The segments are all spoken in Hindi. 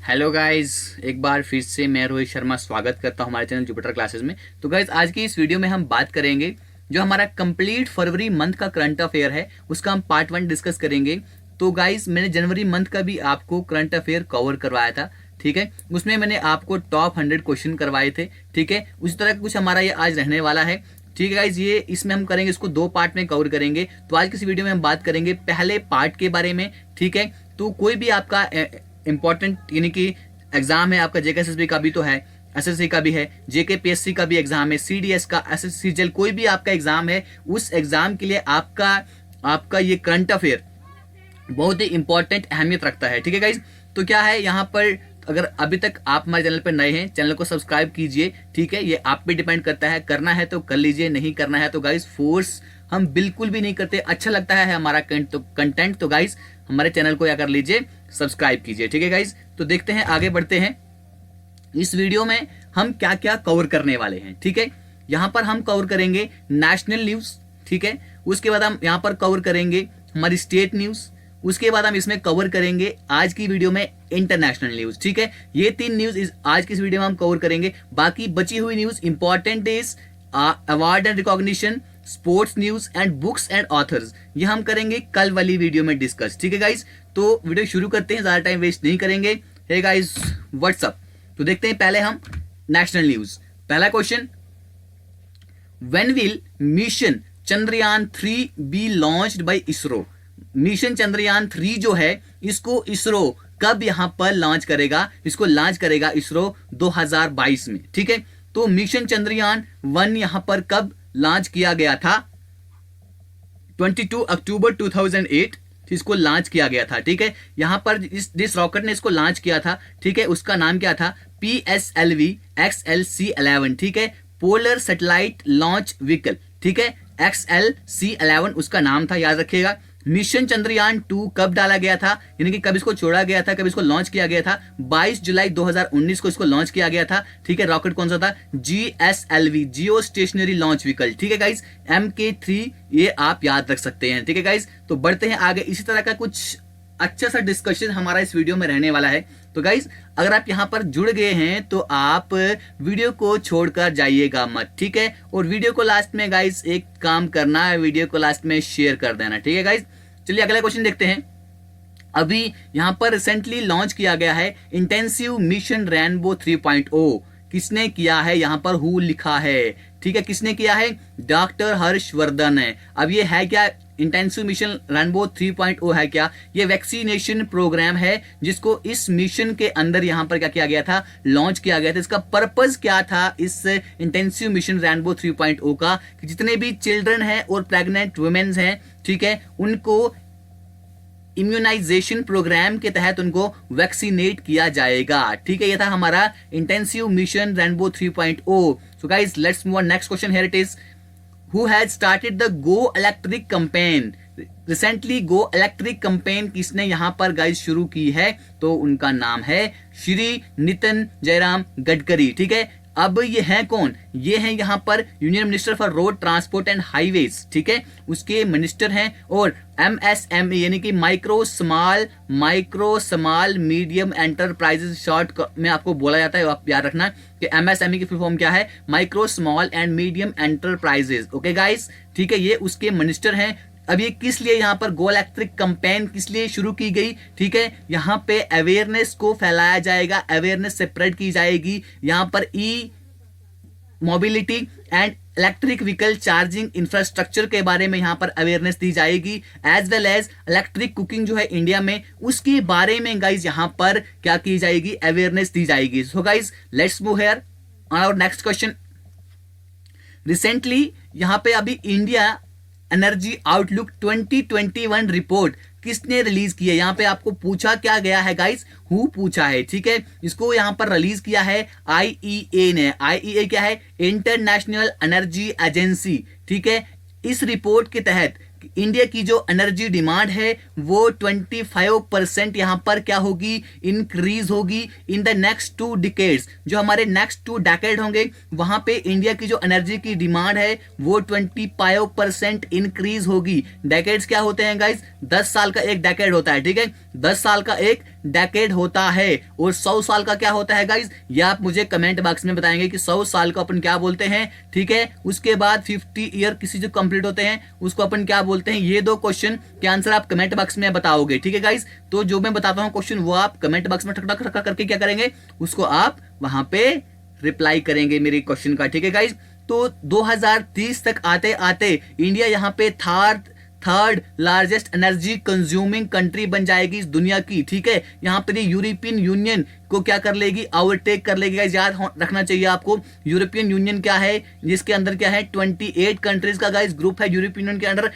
हेलो गाइस, एक बार फिर से मैं रोहित शर्मा स्वागत करता हूं हमारे चैनल जुपिटर क्लासेस में। तो गाइस, आज की इस वीडियो में हम बात करेंगे जो हमारा कंप्लीट फरवरी मंथ का करंट अफेयर है, उसका हम पार्ट 1 डिस्कस करेंगे। तो गाइस, मैंने जनवरी मंथ का भी आपको करंट अफेयर कवर करवाया था, ठीक है। उसमें मैंने आपको टॉप 100 क्वेश्चन करवाए थे, ठीक है। उसी तरह का कुछ हमारा ये आज रहने वाला है, ठीक है गाइज। ये इसमें हम करेंगे, इसको 2 पार्ट में कवर करेंगे। तो आज की इस वीडियो में हम बात करेंगे पहले पार्ट के बारे में, ठीक है। तो कोई भी आपका इंपॉर्टेंट यानी कि एग्जाम है, आपका जेके एसएसबी का भी तो है, एसएससी का भी है, जेके पीएससी का भी एग्जाम है, सीडीएस का, एसएससी जेल, कोई भी आपका एग्जाम है, उस एग्जाम के लिए आपका ये करंट अफेयर बहुत ही इंपॉर्टेंट अहमियत रखता है, ठीक है गाइज। तो क्या है यहाँ पर, अगर अभी तक आप हमारे चैनल पर नए हैं, चैनल को सब्सक्राइब कीजिए, ठीक है। ये आप पे डिपेंड करता है, करना है तो कर लीजिए, नहीं करना है तो गाइज फोर्स हम बिल्कुल भी नहीं करते। अच्छा लगता है हमारा कंटेंट तो गाइज हमारे चैनल को क्या कर लीजिए, सब्सक्राइब कीजिए, ठीक है गाइज। तो देखते हैं, आगे बढ़ते हैं। इस वीडियो में हम क्या क्या कवर करने वाले हैं, ठीक है। यहां पर हम कवर करेंगे नेशनल न्यूज, ठीक है। उसके बाद हम यहां पर कवर करेंगे हमारी स्टेट न्यूज। उसके बाद हम इसमें कवर करेंगे आज की वीडियो में इंटरनेशनल न्यूज, ठीक है। ये 3 न्यूज आज की इस वीडियो में हम कवर करेंगे। बाकी बची हुई news important is award and recognition, sports news and books and authors, ये हम करेंगे कल वाली वीडियो में डिस्कस, ठीक है गाइज। तो वीडियो शुरू करते हैं, ज्यादा टाइम वेस्ट नहीं करेंगे। Hey guys, what's up. तो देखते हैं पहले हम नेशनल न्यूज। पहला question, when will mission Chandrayaan 3 be launched by ISRO. Mission Chandrayaan 3 जो है, इसको इसरो कब यहां पर लॉन्च करेगा? इसको लॉन्च करेगा इसरो 2022 में, ठीक है। तो मिशन चंद्रयान 1 यहां पर कब लॉन्च किया गया था? 22 अक्टूबर 2008 इसको लॉन्च किया गया था, ठीक है। यहां पर जिस रॉकेट ने इसको लॉन्च किया था, ठीक है, उसका नाम क्या था? PSLV XLC-11, ठीक है, पोलर सैटेलाइट लॉन्च व्हीकल, ठीक है। XLC-11 उसका नाम था, याद रखिएगा। मिशन चंद्रयान 2 कब डाला गया था, यानी कि कब इसको छोड़ा गया था, कब इसको लॉन्च किया गया था? 22 जुलाई 2019 को इसको लॉन्च किया गया था, ठीक है। रॉकेट कौन सा था? GSLV, जियो स्टेशनरी लॉन्च व्हीकल, ठीक है गाइज। MK3 ये आप याद रख सकते हैं, ठीक है गाइज। तो बढ़ते हैं आगे। इसी तरह का कुछ अच्छा सा डिस्कशन हमारा इस वीडियो में रहने वाला है। तो गाइज, अगर आप यहां पर जुड़ गए हैं तो आप वीडियो को छोड़कर जाइएगा मत, ठीक है। और वीडियो को लास्ट में गाइज एक काम करना है, वीडियो को लास्ट में शेयर कर देना, ठीक है गाइज। चलिए अगला क्वेश्चन देखते हैं। अभी यहां पर रिसेंटली लॉन्च किया गया है इंटेंसिव मिशन रेनबो 3.0। किसने किया है? यहां पर हु लिखा है, ठीक है। किसने किया है? डॉक्टर हर्षवर्धन है। अब ये है क्या? इंटेंसिव मिशन रेनबो 3.0 है क्या? ये वैक्सीनेशन प्रोग्राम है जिसको इस मिशन के अंदर यहां पर क्या किया गया था? लॉन्च किया गया था। इसका पर्पस क्या था इस इंटेंसिव मिशन रेनबो 3.0 का? कि जितने भी चिल्ड्रन हैं और प्रेग्नेंट वुमेन्स हैं, ठीक है, उनको इम्यूनाइजेशन प्रोग्राम के तहत उनको वैक्सीनेट किया जाएगा, ठीक है। ये था हमारा intensive mission rainbow 3.0। So guys, let's move on. Next question here it is, who has started the go electric campaign. Recently go electric campaign किसने यहां पर गाइस शुरू की है? तो उनका नाम है श्री नितिन जयराम गडकरी, ठीक है। अब ये है कौन? ये है यहां पर union minister for road transport and highways, ठीक है, उसके मिनिस्टर हैं। और MSME यानी कि micro small medium enterprises short में आपको बोला जाता है। आप याद रखना कि MSME की फुल फॉर्म क्या है? Micro small and medium enterprises, okay guys, ठीक है। ये उसके मिनिस्टर हैं। अब ये किस लिए यहाँ पर गो इलेक्ट्रिक कैंपेन किस लिए शुरू की गई? ठीक है, यहाँ पे अवेयरनेस को फैलाया जाएगा, अवेयरनेस स्प्रेड की जाएगी। यहाँ पर e mobility and electric vehicle charging infrastructure के बारे में यहाँ पर अवेयरनेस दी जाएगी, as well as electric cooking जो है इंडिया में, उसके बारे में गाइज यहाँ पर क्या की जाएगी? अवेयरनेस दी जाएगी। So guys, let's move here on our next question. Recently यहाँ पे अभी इंडिया एनर्जी आउटलुक 2021 रिपोर्ट किसने रिलीज की है? यहां पे आपको पूछा क्या गया है गाइस? हु पूछा है, ठीक है। इसको यहां पर रिलीज किया है IEA ने। IEA क्या है? इंटरनेशनल एनर्जी एजेंसी, ठीक है। इस रिपोर्ट के तहत इंडिया की जो एनर्जी डिमांड है वो 25% यहां पर क्या होगी? इंक्रीज होगी इन द नेक्स्ट 2 डिकेड्स। जो हमारे नेक्स्ट 2 डेकेड होंगे वहां पे इंडिया की जो एनर्जी की डिमांड है वो 25% इंक्रीज होगी। डेकेड्स क्या होते हैं गाइस? 10 साल का एक डेकेड होता है, ठीक है, 10 साल का एक डेकेड होता है और 100 साल का क्या होता है गाइज, ये आप मुझे कमेंट बॉक्स में बताएंगे कि 100 साल को अपन क्या बोलते हैं। ठीक है, उसके बाद 50 ईयर किसी जो कंप्लीट होते हैं उसको अपन क्या बोलते हैं। ये 2 क्वेश्चन के आंसर आप कमेंट बॉक्स में बताओगे। ठीक है गाइज, तो जो मैं बताता हूं क्वेश्चन वो आप कमेंट बॉक्स में ठक ठक ठक करके क्या करेंगे, उसको आप वहां पे रिप्लाई करेंगे मेरे क्वेश्चन का। ठीक है गाइज, तो 2030 तक आते आते इंडिया यहाँ पे third largest energy consuming country बन जाएगी इस दुनिया की। ठीक है, यहाँ पर यूरोपियन यूनियन को क्या कर लेगी, ओवरटेक कर लेगी। गाइस याद रखना चाहिए आपको, यूरोपियन यूनियन क्या है, जिसके अंदर क्या है 28 कंट्रीज का गाइस ग्रुप है यूरोपियन यूनियन के अंडर।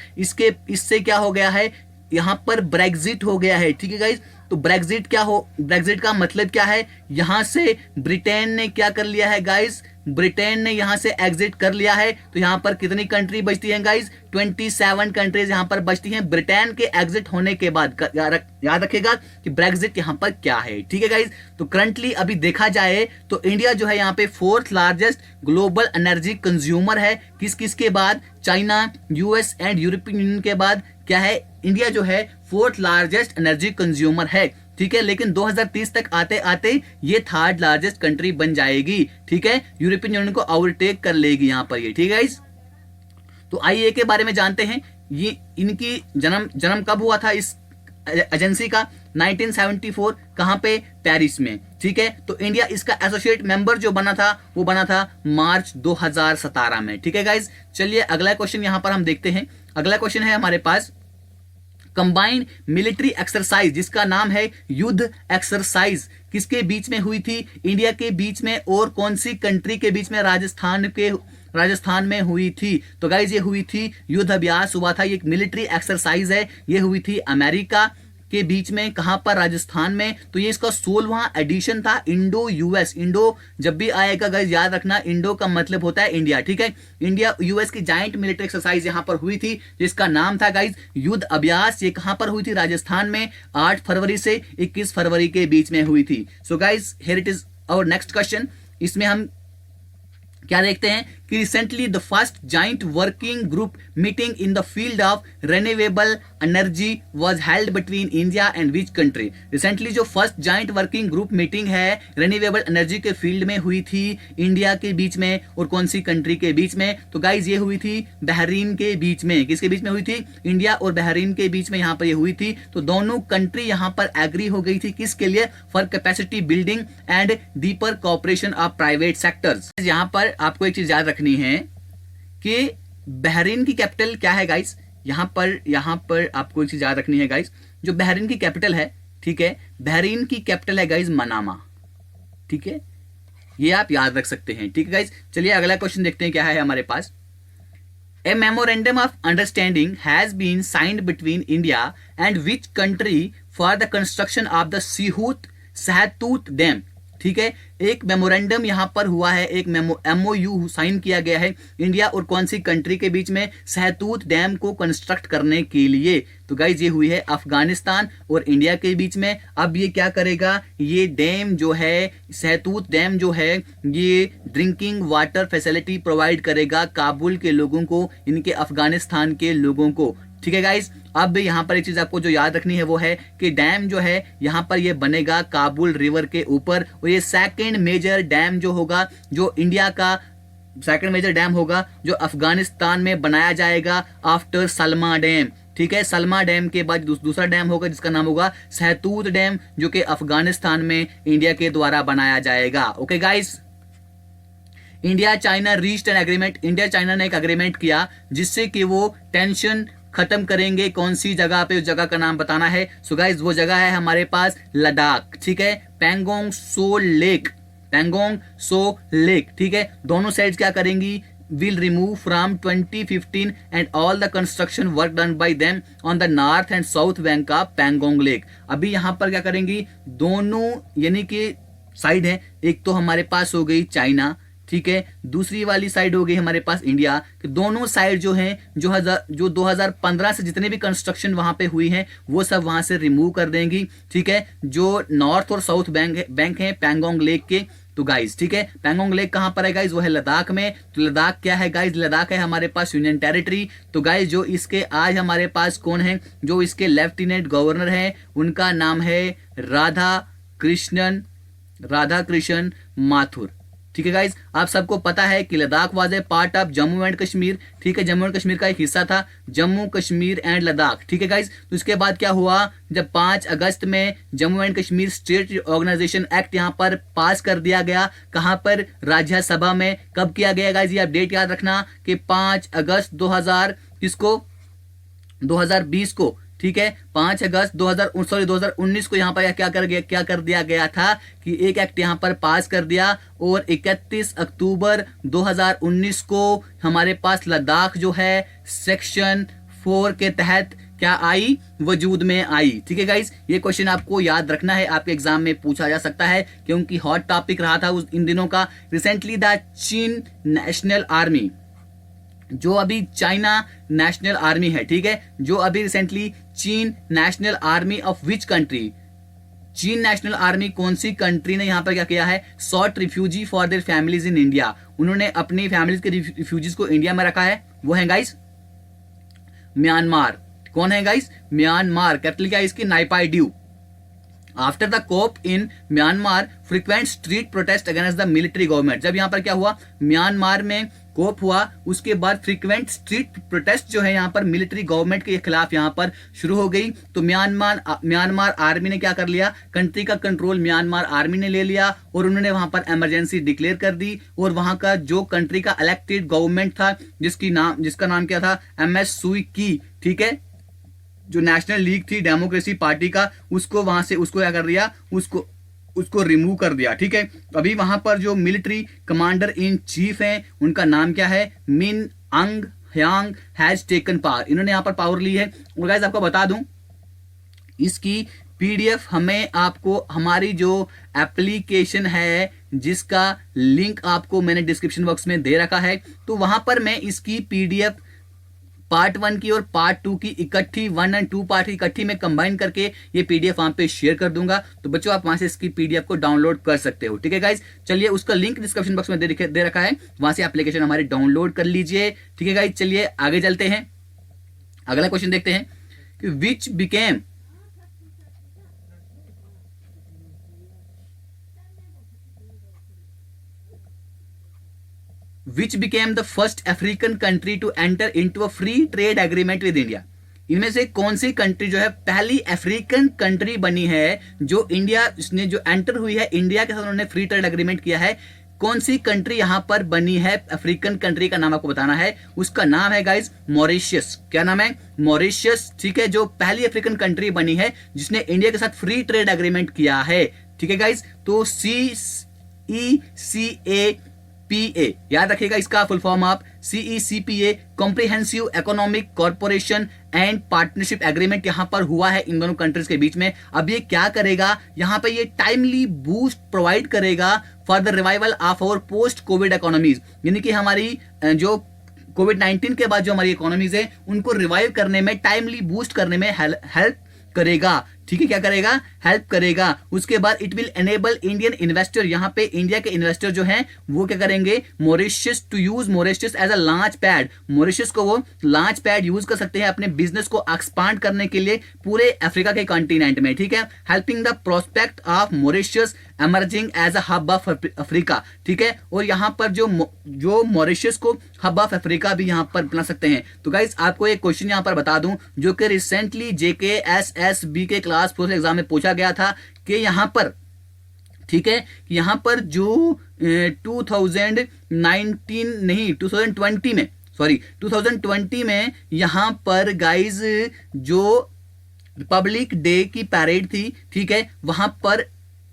इससे क्या हो गया है, यहाँ पर ब्रेक्जिट हो गया है। ठीक है गाइस, तो ब्रेक्जिट का मतलब क्या है, यहां से ब्रिटेन ने क्या कर लिया है गाइस, ब्रिटेन ने यहां से एग्जिट कर लिया है। तो यहां पर कितनी कंट्री बचती हैं गाइस, 27 कंट्रीज यहां पर बचती हैं ब्रिटेन के एग्जिट होने के बाद। याद रखेगा कि ब्रेक्जिट यहां पर क्या है। ठीक है गाइस, तो करंटली अभी देखा जाए तो इंडिया जो है यहाँ पे 4th largest global energy consumer है। किस के बाद, China, US and European union के बाद क्या है, इंडिया जो है 4th लार्जेस्ट एनर्जी कंज्यूमर है। ठीक है, लेकिन 2030 तक आते आते ये 3rd लार्जेस्ट कंट्री बन जाएगी। ठीक है, यूरोपियन यूनियन को ओवरटेक कर लेगी यहाँ पर ये। ठीक है गाइस, तो आईईए के बारे में जानते हैं। ये इनकी जन्म कब हुआ था इस एजेंसी का, 1974। कहां पे, पेरिस में। ठीक है, तो इंडिया इसका एसोसिएट मेंबर जो बना था वो बना था मार्च 2017 में। ठीक है गाइस, चलिए अगला क्वेश्चन यहां पर हम देखते हैं। अगला क्वेश्चन है हमारे पास, कंबाइंड मिलिट्री एक्सरसाइज जिसका नाम है युद्ध एक्सरसाइज किसके बीच में हुई थी, इंडिया के बीच में और कौन सी कंट्री के बीच में, राजस्थान में हुई थी। तो गाइज ये हुई थी, युद्ध अभ्यास हुआ था, ये एक मिलिट्री एक्सरसाइज है। ये हुई थी अमेरिका के बीच में, कहां पर, राजस्थान में। तो ये इसका 16वां एडिशन था। इंडो यूएस, इंडो जब भी आएगा गाइस याद रखना, इंडो का मतलब होता है इंडिया। ठीक है, इंडिया यूएस की जाइंट मिलिट्री एक्सरसाइज यहां पर हुई थी जिसका नाम था गाइस युद्ध अभ्यास। ये कहां पर हुई थी, राजस्थान में, 8 फरवरी से 21 फरवरी के बीच में हुई थी। So guys here it is our next question. इसमें हम क्या देखते हैं कि recently the first joint working group meeting in the field of renewable energy was held between India and which country. Recently जो first joint working group meeting है रिन्यूएबल एनर्जी के फील्ड में हुई थी इंडिया के बीच में और कौन सी कंट्री के बीच में। तो गाइज ये हुई थी बहरीन के बीच में। किसके बीच में हुई थी, इंडिया और बहरीन के बीच में यहाँ पर ये हुई थी। तो दोनों कंट्री यहाँ पर एग्री हो गई थी किसके लिए, for capacity building and deeper cooperation of private sectors. यहाँ पर आपको एक चीज याद रखनी है कि बहरीन की कैपिटल क्या है गाइस, यहां पर आपको एक चीज याद रखनी है गाइस, जो बहरीन की कैपिटल है, ठीक है, बहरीन की कैपिटल है गाइस मनामा। ठीक है, ये आप याद रख सकते हैं। ठीक है गाइस, चलिए अगला क्वेश्चन देखते हैं क्या है हमारे पास। A memorandum of understanding has been signed between India and which country for the construction of the Sahetut Dam। ठीक है, एक मेमोरेंडम यहां पर हुआ है, एक एमओयू साइन किया गया है इंडिया और कौन सी कंट्री के बीच में, सहतूत डैम को कंस्ट्रक्ट करने के लिए। तो गाइज ये हुई है अफगानिस्तान और इंडिया के बीच में। अब ये क्या करेगा, ये डैम जो है, सहतूत डैम जो है, ये ड्रिंकिंग वाटर फैसिलिटी प्रोवाइड करेगा काबुल के लोगों को, इनके अफगानिस्तान के लोगों को। ठीक है गाइस, अब यहाँ पर एक चीज आपको जो याद रखनी है वो है कि डैम जो है यहाँ पर ये बनेगा काबुल रिवर के ऊपर और ये सेकंड मेजर डैम जो होगा, जो इंडिया का सेकंड मेजर डैम होगा जो अफगानिस्तान में बनाया जाएगा आफ्टर सलमा डैम। ठीक है, सलमा डैम के बाद दूसरा डैम होगा जिसका नाम होगा सहतूत डैम, जो कि अफगानिस्तान में इंडिया के द्वारा बनाया जाएगा। Okay guys, India China reached an agreement, India China ने एक एग्रीमेंट किया जिससे कि वो टेंशन खत्म करेंगे। कौन सी जगह पे, उस जगह का नाम बताना है। सो गाइस वो जगह है हमारे पास लद्दाख। ठीक है, पैंगोंग सो लेक। ठीक है, दोनों साइड क्या करेंगी, will remove from 2015 and all the construction work done by them on the north and south bank of Pangong Lake। अभी यहाँ पर क्या करेंगी, दोनों यानी कि साइड है, एक तो हमारे पास हो गई चाइना, ठीक है, दूसरी वाली साइड हो गई हमारे पास इंडिया। कि दोनों साइड जो हैं, जो 2015 से जितने भी कंस्ट्रक्शन वहां पे हुई हैं वो सब वहां से रिमूव कर देंगी। ठीक है, जो नॉर्थ और साउथ बैंक है पैंगोंग लेक के, तो गाइज ठीक है, पैंगोंग लेक कहां पर है गाइज, वो है लद्दाख में। तो लद्दाख क्या है गाइज, लद्दाख है हमारे पास यूनियन टेरिटरी। तो गाइज जो इसके आज हमारे पास कौन है, जो इसके लेफ्टिनेंट गवर्नर हैं, उनका नाम है राधा कृष्णन माथुर। ठीक है गाइज, आप सबको पता है कि Ladakh was a part of Jammu and Kashmir. ठीक है, जम्मू एंड कश्मीर का एक हिस्सा था, जम्मू कश्मीर एंड लद्दाख। ठीक है गाइज, तो इसके बाद क्या हुआ, जब 5 अगस्त में Jammu and Kashmir state organisation act यहाँ पर पास कर दिया गया। कहां पर, राज्यसभा में। कब किया गया गाइज, ये डेट याद रखना कि 5 अगस्त 2020 को। ठीक है, 5 अगस्त 2019 को यहाँ पर क्या कर दिया गया था कि एक एक्ट यहाँ पर पास कर दिया, और 31 अक्टूबर 2019 को हमारे पास लद्दाख जो है सेक्शन 4 के तहत क्या आई, वजूद में आई। ठीक है गाइज, ये क्वेश्चन आपको याद रखना है, आपके एग्जाम में पूछा जा सकता है, क्योंकि हॉट टॉपिक रहा था इन दिनों का। रिसेंटली द चीन नेशनल आर्मी, जो अभी चाइना नेशनल आर्मी है, ठीक है, जो अभी रिसेंटली चीन national army of which country, चीन नेशनल आर्मी कौन सी कंट्री ने यहां पर क्या किया है, sought refugee for their families in India. उन्होंने अपनी फैमिलीज के रिफ्यूजीज को इंडिया में रखा है, वो है गाइस म्यांमार। कौन है गाइस, म्यांमार। कैपिटल क्या है इसकी, Naypyidaw. After the coup in Myanmar frequent street protest against the military government. जब यहां पर क्या हुआ, म्यांमार में कोप हुआ, उसके बाद फ्रीक्वेंट स्ट्रीट प्रोटेस्ट जो है यहाँ पर मिलिट्री गवर्नमेंट के खिलाफ यहाँ पर शुरू हो गई। तो म्यांमार आर्मी ने क्या कर लिया, कंट्री का कंट्रोल म्यांमार आर्मी ने ले लिया, और उन्होंने वहां पर इमरजेंसी डिक्लेयर कर दी। और वहां का जो कंट्री का इलेक्टेड गवर्नमेंट था, जिसका नाम क्या था, MS सुई की। ठीक है, जो नेशनल लीग थी डेमोक्रेसी पार्टी का, उसको वहां से क्या कर दिया, उसको रिमूव कर दिया। ठीक है, अभी वहां पर जो मिलिट्री कमांडर इन चीफ हैं, उनका नाम क्या है, मिन अंग ह्यांग हैज टेकन पावर। इन्होंने यहां पर पावर ली है। और गाइस आपको बता दूं, इसकी PDF आपको हमारी जो एप्लीकेशन है, जिसका लिंक आपको मैंने डिस्क्रिप्शन बॉक्स में दे रखा है, तो वहां पर मैं इसकी PDF पार्ट 1 की और पार्ट 2 की इकट्ठी, 1 और 2 पार्ट की इकट्ठी में कंबाइन करके ये PDF वहां पे शेयर कर दूंगा। तो बच्चों आप वहां से इसकी PDF को डाउनलोड कर सकते हो। ठीक है गाइज, चलिए उसका लिंक डिस्क्रिप्शन बॉक्स में दे रखा है, वहां से एप्लीकेशन हमारी डाउनलोड कर लीजिए। ठीक है गाइज, चलिए आगे चलते हैं, अगला क्वेश्चन देखते हैं कि which became the first African country to enter into a free trade agreement with India। इनमें से कौन सी कंट्री जो है पहली अफ्रीकन कंट्री बनी है जो इंडिया, इसने जो एंटर हुई है इंडिया के साथ, उन्होंने फ्री ट्रेड एग्रीमेंट किया है। कौन सी कंट्री यहां पर बनी है, अफ्रीकन कंट्री का नाम आपको बताना है। उसका नाम है गाइज मॉरिशस। क्या नाम है, मॉरिशस। ठीक है, जो पहली अफ्रीकन कंट्री बनी है जिसने इंडिया के साथ फ्री ट्रेड एग्रीमेंट किया है। ठीक है गाइज, तो CECAPA याद रखिएगा, इसका फुल फॉर्म आप CECPA comprehensive economic corporation and partnership agreement यहां पर हुआ है इन दोनों कंट्रीज के बीच में। अब ये क्या करेगा, यहां पे ये टाइमली बूस्ट प्रोवाइड करेगा for the revival of our post covid economies. यानी कि हमारी जो कोविड-19 के बाद जो हमारी इकोनॉमीज है, उनको रिवाइव करने में, टाइमली बूस्ट करने में हेल्प करेगा। ठीक है, क्या करेगा, हेल्प करेगा। उसके बाद it will enable Indian investor, यहां पे इंडिया के इन्वेस्टर जो हैं वो क्या करेंगे, Mauritius to use Mauritius as a launch pad. Mauritius को वो लॉन्च पैड यूज कर सकते हैं अपने बिजनेस को एक्सपांड करने के लिए पूरे अफ्रीका के कॉन्टिनेंट में। ठीक है, helping the prospect of Mauritius emerging as a hub of Africa. ठीक है, और यहां पर जो मॉरिशस को हब ऑफ अफ्रीका भी यहां पर बना सकते हैं। तो गाइस आपको एक क्वेश्चन यहां पर बता दूं, जो कि रिसेंटली JKSSB के क्लास 4 एग्जाम में पूछा गया था कि यहां पर, ठीक है, यहां पर जो 2020 में यहां पर गाइज जो रिपब्लिक डे की पैरेड थी, ठीक है, वहां पर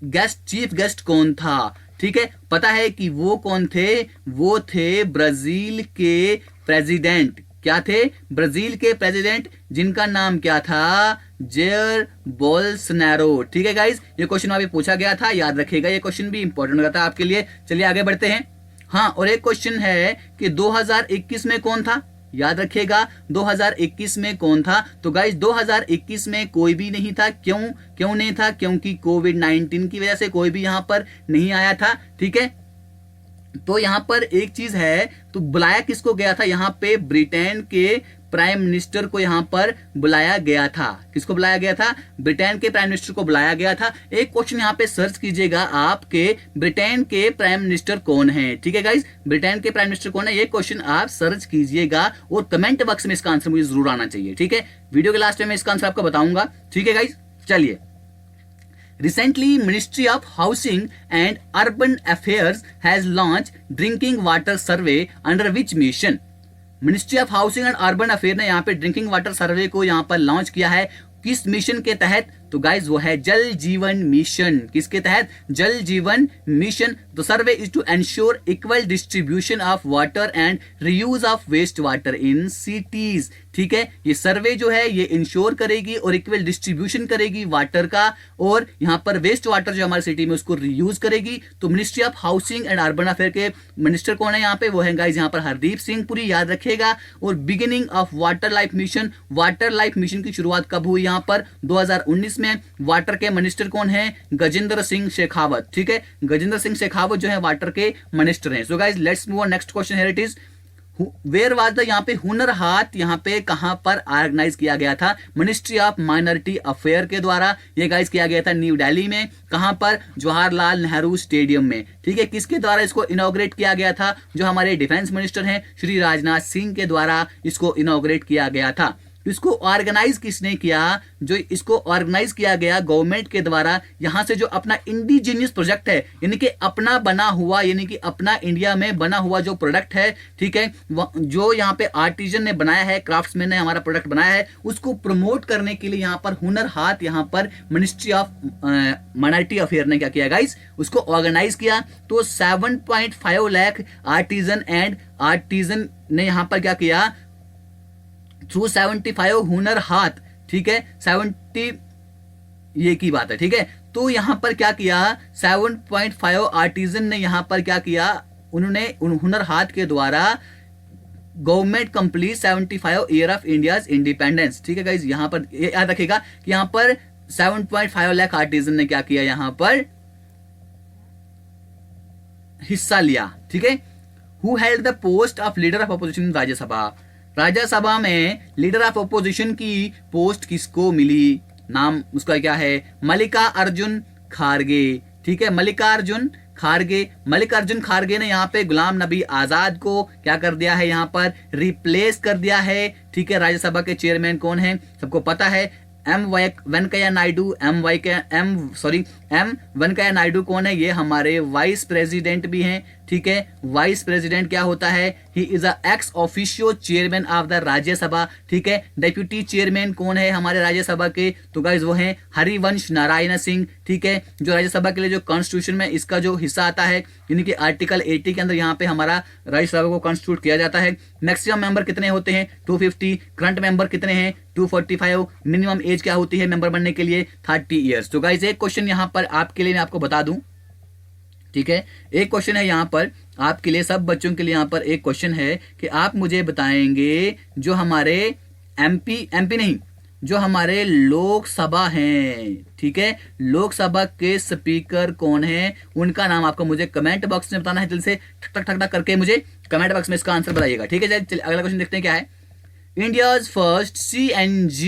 चीफ गेस्ट कौन था। ठीक है, पता है कि वो कौन थे, वो थे ब्राजील के प्रेसिडेंट। क्या थे, ब्राजील के प्रेसिडेंट, जिनका नाम क्या था, जेयर बोल्सोनारो। ठीक है गाइज, ये क्वेश्चन अभी पूछा गया था, याद रखिएगा, ये क्वेश्चन भी इंपॉर्टेंट होता है आपके लिए। चलिए आगे बढ़ते हैं। हाँ, और एक क्वेश्चन है कि 2021 में कौन था, याद रखिएगा 2021 में कौन था? तो गाइस 2021 में कोई भी नहीं था। क्यों नहीं था? क्योंकि कोविड-19 की वजह से कोई भी यहां पर नहीं आया था। ठीक है, तो यहां पर एक चीज है, तो बुलाया किसको गया था? यहां पे ब्रिटेन के प्राइम मिनिस्टर को यहां पर बुलाया गया था। किसको बुलाया गया था? ब्रिटेन के प्राइम मिनिस्टर को बुलाया गया था। एक क्वेश्चन यहां पे सर्च कीजिएगा आपके, ब्रिटेन के प्राइम मिनिस्टर कौन है? ठीक है गाइस, ब्रिटेन के प्राइम मिनिस्टर कौन है, ये क्वेश्चन आप सर्च कीजिएगा और कमेंट बॉक्स में इसका आंसर मुझे जरूर आना चाहिए। ठीक है, वीडियो के लास्ट में मैं इसका आंसर आपको बताऊंगा। ठीक है गाइस, चलिए। Recently, Ministry of Housing and Urban Affairs has launched drinking water survey under which mission? Ministry of housing and urban affair ने यहाँ पे ड्रिंकिंग वाटर सर्वे को यहाँ पर लॉन्च किया है। किस मिशन के तहत? तो गाइज वो है जल जीवन मिशन। किसके तहत? Jal Jeevan mission. The survey is to ensure equal distribution of water and reuse of waste water in cities. ठीक है, ये सर्वे जो है ये इंश्योर करेगी और इक्वल डिस्ट्रीब्यूशन करेगी वाटर का, और यहाँ पर वेस्ट वाटर जो हमारे सिटी में उसको रीयूज करेगी। तो ministry of housing and urban affair के मिनिस्टर कौन है यहाँ पे? वो है गाइज यहाँ पर हरदीप सिंह पुरी, याद रखिएगा। और beginning of water life mission, water life mission की शुरुआत कब हुई? यहाँ पर 2019 में। वाटर के मिनिस्टर कौन है? गजेंद्र सिंह शेखावत। ठीक है, गजेंद्र सिंह शेखावत जो है वाटर के मिनिस्टर हैं। So guys let's move on next question, here it is where was the, यहाँ पे हुनर हाट यहाँ पे कहां पर ऑर्गेनाइज किया गया था? मिनिस्ट्री ऑफ माइनॉरिटी अफेयर के द्वारा ये गाइज किया गया था न्यू दिल्ली में। कहां पर? जवाहरलाल नेहरू स्टेडियम में। ठीक है, किसके द्वारा इसको इनॉग्रेट किया गया था? जो हमारे डिफेंस मिनिस्टर हैं श्री राजनाथ सिंह के द्वारा इसको इनॉग्रेट किया गया था। इसको ऑर्गेनाइज किसने किया? जो इसको ऑर्गेनाइज किया गया गवर्नमेंट के द्वारा। यहां से जो अपना इंडिजीनियस प्रोजेक्ट है, यानी कि अपना बना हुआ, यानी कि अपना इंडिया में बना हुआ जो प्रोडक्ट है, ठीक है, जो यहाँ पे आर्टिजन ने बनाया है, क्राफ्ट्समैन ने हमारा प्रोडक्ट बनाया है, उसको प्रमोट करने के लिए यहाँ पर हुनर हाट यहाँ पर मिनिस्ट्री ऑफ माइनॉरिटी अफेयर ने क्या किया गाइस? उसको ऑर्गेनाइज किया। तो 7.5 लाख आर्टिजन ने यहाँ पर क्या किया? थ्रू 75 हुनर हाथ। ठीक है, 70 ये की बात है। ठीक है, तो यहां पर क्या किया? 7.5 आर्टिजन ने यहां पर क्या किया? उन्होंने हुनर हाथ के द्वारा government complete 75 year of India's independence. ठीक है गाइस, यहां पर याद रखिएगा कि यहां पर 7.5 लाख आर्टिजन ने क्या किया? यहां पर हिस्सा लिया। ठीक है, who held the post of leader of opposition in Rajya Sabha? Rajya Sabha में लीडर ऑफ अपोजिशन की पोस्ट किसको मिली? नाम उसका क्या है? मल्लिकार्जुन खारगे। ठीक है, मल्लिकार्जुन खारगे। मल्लिकार्जुन खारगे ने यहाँ पे गुलाम नबी आजाद को क्या कर दिया है? यहाँ पर रिप्लेस कर दिया है। ठीक है, राज्यसभा के चेयरमैन कौन है? सबको पता है, एम वेंकैया नायडू। एम वेंकैया नायडू कौन है? ये हमारे वाइस प्रेसिडेंट भी हैं। ठीक है, वाइस प्रेसिडेंट क्या होता है? He is a ex officio chairman of the Rajya Sabha. ठीक है, डेप्यूटी चेयरमैन कौन है हमारे राज्यसभा के? तो गाइस वो हैं हरिवंश नारायण सिंह। ठीक है, जो राज्यसभा के लिए जो कॉन्स्टिट्यूशन में इसका जो हिस्सा आता है, यानी कि आर्टिकल 80 के अंदर यहाँ पे हमारा राज्यसभा को कॉन्स्टिट्यूट किया जाता है। मैक्सिमम मेंबर कितने होते हैं? 250। करंट मेंबर कितने हैं? 245। मिनिमम एज क्या होती है मेंबर बनने के लिए? 30 ईयर्स। तो गाइस एक क्वेश्चन यहाँ पर आपके लिए मैं आपको बता दूं। ठीक है, एक क्वेश्चन है यहाँ पर आपके लिए, सब बच्चों के लिए यहाँ पर एक क्वेश्चन है कि आप मुझे बताएंगे जो हमारे एमपी नहीं, जो हमारे लोकसभा हैं, ठीक है, लोकसभा के स्पीकर कौन है? उनका नाम आपको मुझे कमेंट बॉक्स में बताना है। जल्दी से ठक ठक ठक करके मुझे कमेंट बॉक्स में इसका आंसर बताइएगा। ठीक है, चलिए अगला क्वेश्चन देखते हैं क्या है। इंडियाज फर्स्ट CNG,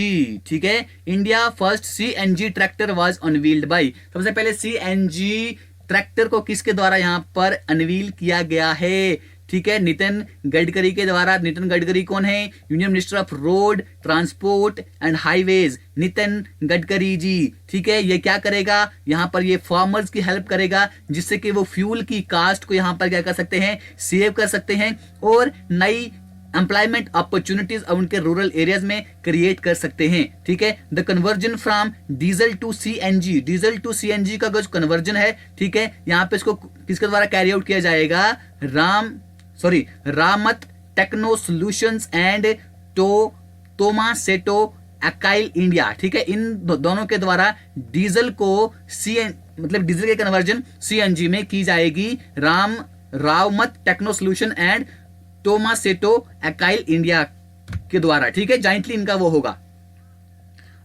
ठीक है, India first CNG tractor was unveiled by. सबसे पहले CNG ट्रैक्टर को किसके द्वारा यहां पर अनवील किया गया है? ठीक है, नितिन गडकरी के द्वारा। नितिन गडकरी कौन है? Union minister of road transport and highways, Nitin Gadkari ji. ठीक है, ये क्या करेगा? यहां पर ये फार्मर्स की हेल्प करेगा, जिससे कि वो फ्यूल की कास्ट को यहां पर क्या कर सकते हैं? सेव कर सकते हैं और नई एम्प्लॉयमेंट अपॉर्चुनिटीज उनके रूरल एरियाज में क्रिएट कर सकते हैं। ठीक है, the conversion from diesel to CNG, diesel to CNG का जो कन्वर्जन है, ठीक है, यहाँ पे इसको किसके द्वारा कैरी आउट किया जाएगा? Ramat techno solutions and Tomasetto Achille India. ठीक है, इन दोनों के द्वारा डीजल को मतलब डीजल के कन्वर्जन CNG में की जाएगी। Ramat techno solution and Tomasetto Achille India के द्वारा, ठीक है, जॉइंटली इनका वो होगा।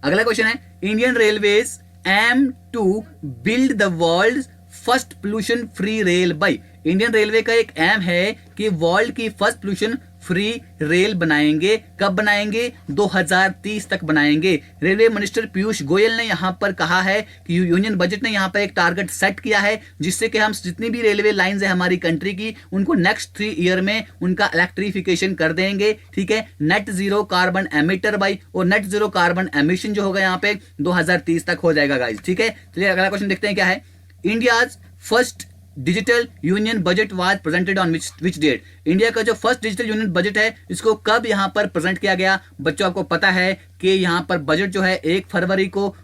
अगला क्वेश्चन है, Indian railways aim to build the world first pollution free rail by. Indian railway का एक एम है कि वर्ल्ड की फर्स्ट पोल्यूशन फ्री रेल बनाएंगे। कब बनाएंगे? 2030 तक बनाएंगे। रेलवे मिनिस्टर पीयूष गोयल ने यहां पर कहा है कि यूनियन बजट ने यहां पर एक टारगेट सेट किया है जिससे कि हम जितनी भी रेलवे लाइंस है हमारी कंट्री की, उनको नेक्स्ट 3 ईयर में उनका इलेक्ट्रिफिकेशन कर देंगे, ठीक है, net zero carbon emitter by, और नेट जीरो कार्बन एमिशन जो होगा यहाँ पे 2030 तक हो जाएगा गाइज, ठीक है। चलिए अगला क्वेश्चन देखते हैं क्या है। India's first digital union budget was presented on which date. India का जो फर्स्ट डिजिटल यूनियन बजट है इसको कब यहां पर प्रेजेंट किया गया? बच्चों आपको पता है कि यहां पर बजट जो है 1 फरवरी को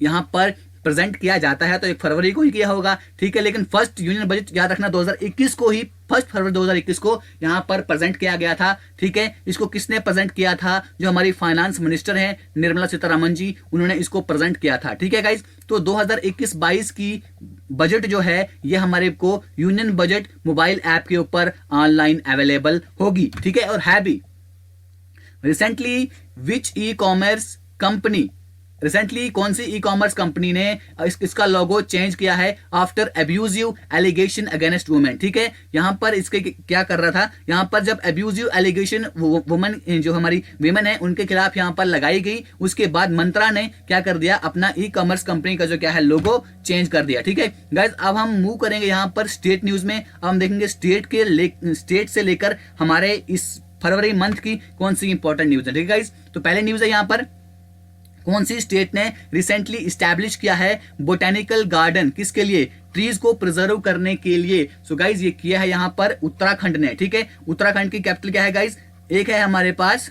यहां पर प्रेजेंट किया जाता है, तो 1 फरवरी को ही किया होगा, ठीक है। लेकिन फर्स्ट यूनियन बजट याद रखना 2021 को ही, 1 फरवरी 2021 को यहां पर प्रेजेंट किया गया था, ठीक है। इसको किसने प्रेजेंट किया था? जो हमारी फाइनेंस मिनिस्टर हैं निर्मला सीतारमण जी, उन्होंने इसको प्रेजेंट किया था, ठीक है गाइज। तो 2021-22 की बजट जो है ये हमारे को यूनियन बजट मोबाइल ऐप के ऊपर ऑनलाइन अवेलेबल होगी, ठीक है, और है भी। Recently which e commerce company, recently कौन सी ई कॉमर्स कंपनी ने इसका लोगो चेंज किया है after abusive allegation against women, ठीक है। यहां पर इसके क्या कर रहा था, यहां पर जब अब्यूजिव एलिगेशन वुमेन जो हमारी वीमेन है उनके खिलाफ यहां पर लगाई गई, उसके बाद मंत्रा ने क्या कर दिया, अपना ई कॉमर्स कंपनी का जो क्या है लोगो चेंज कर दिया, ठीक है गाइज। अब हम मूव करेंगे यहां पर स्टेट न्यूज में। अब हम देखेंगे स्टेट से लेकर हमारे इस फरवरी मंथ की कौन सी इंपॉर्टेंट न्यूज है, ठीक है गाइज। तो पहले न्यूज है यहां पर, कौन सी स्टेट ने रिसेंटली इस्टेब्लिश किया है बोटेनिकल गार्डन, किसके लिए? ट्रीज को प्रिजर्व करने के लिए। सो गाइज ये किया है यहां पर उत्तराखंड ने, ठीक है। उत्तराखंड की कैपिटल क्या है गाइज? एक है हमारे पास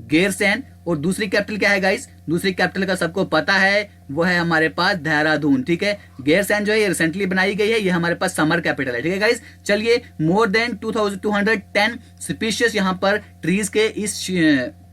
गैरसैंण, और दूसरी कैपिटल क्या है गाइज? दूसरी कैपिटल का सबको पता है, वो है हमारे पास देहरादून, ठीक है। गैरसैंण जो है ये रिसेंटली बनाई गई है, ये हमारे पास समर कैपिटल है, ठीक है गाइज। चलिए, मोर देन 2210 स्पीशीज यहां पर ट्रीज के इस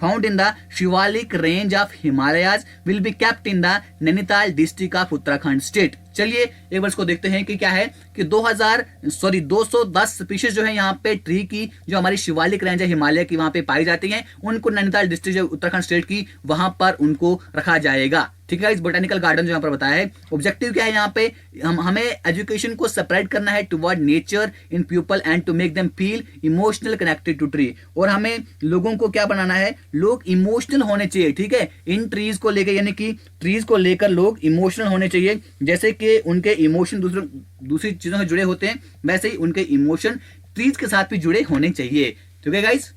found in the Shivalik range of Himalayas will be kept in the Nainital district of Uttarakhand state. चलिए एक बार इसको देखते हैं कि क्या है कि 210 स्पीशीज जो है यहाँ पे ट्री की, जो हमारी शिवालिक रेंज है हिमालय की, वहां पे पाई जाती हैं, उनको नैनीताल डिस्ट्रिक्ट जो उत्तराखंड स्टेट की, वहां पर उनको रखा जाएगा, ठीक है। इस बोटेनिकल गार्डन जो यहाँ पर बताया है, ऑब्जेक्टिव क्या है यहाँ पे, हमें एजुकेशन को सेपरेट करना है toward nature in people and to make them feel emotional connected to tree. और हमें लोगों को क्या बनाना है, लोग इमोशनल होने चाहिए, ठीक है, इन ट्रीज को लेकर, यानी कि ट्रीज को लेकर लोग इमोशनल होने चाहिए। जैसे कि उनके इमोशन दूसरी चीजों से जुड़े होते हैं, वैसे ही उनके इमोशन ट्रीज के साथ भी जुड़े होने चाहिए, ठीक है गाइस।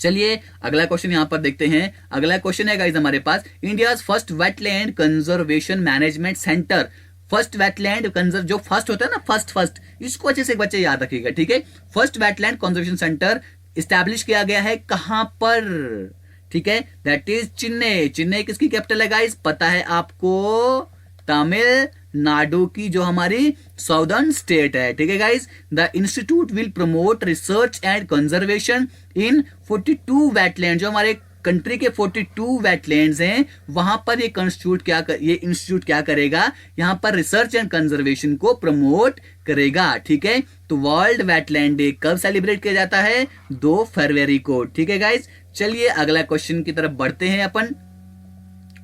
चलिए अगला क्वेश्चन यहां पर देखते हैं। अगला क्वेश्चन है गाइस हमारे पास, India's first wetland conservation management centre. First wetland conserve, जो फर्स्ट होता है ना, फर्स्ट, इसको अच्छे से एक बच्चे याद रखिएगा, ठीक है। First wetland conservation centre establish किया गया है कहां पर, ठीक है, दैट इज चेन्नई। चेन्नई किसकी कैपिटल है गाइस? पता है आपको, तमिलनाडु की, जो हमारी साउदर्न स्टेट है, ठीक है guys. The institute will promote research and conservation in 42 wetland, जो हमारे कंट्री के 42 वेटलैंड्स हैं, वहां पर ये इंस्टीट्यूट क्या करेगा, यहां पर रिसर्च एंड कंजर्वेशन को प्रमोट करेगा, ठीक है। तो वर्ल्ड वेटलैंड डे कब सेलिब्रेट किया जाता है? 2 फरवरी को, ठीक है गाइस। चलिए अगला क्वेश्चन की तरफ बढ़ते हैं अपन।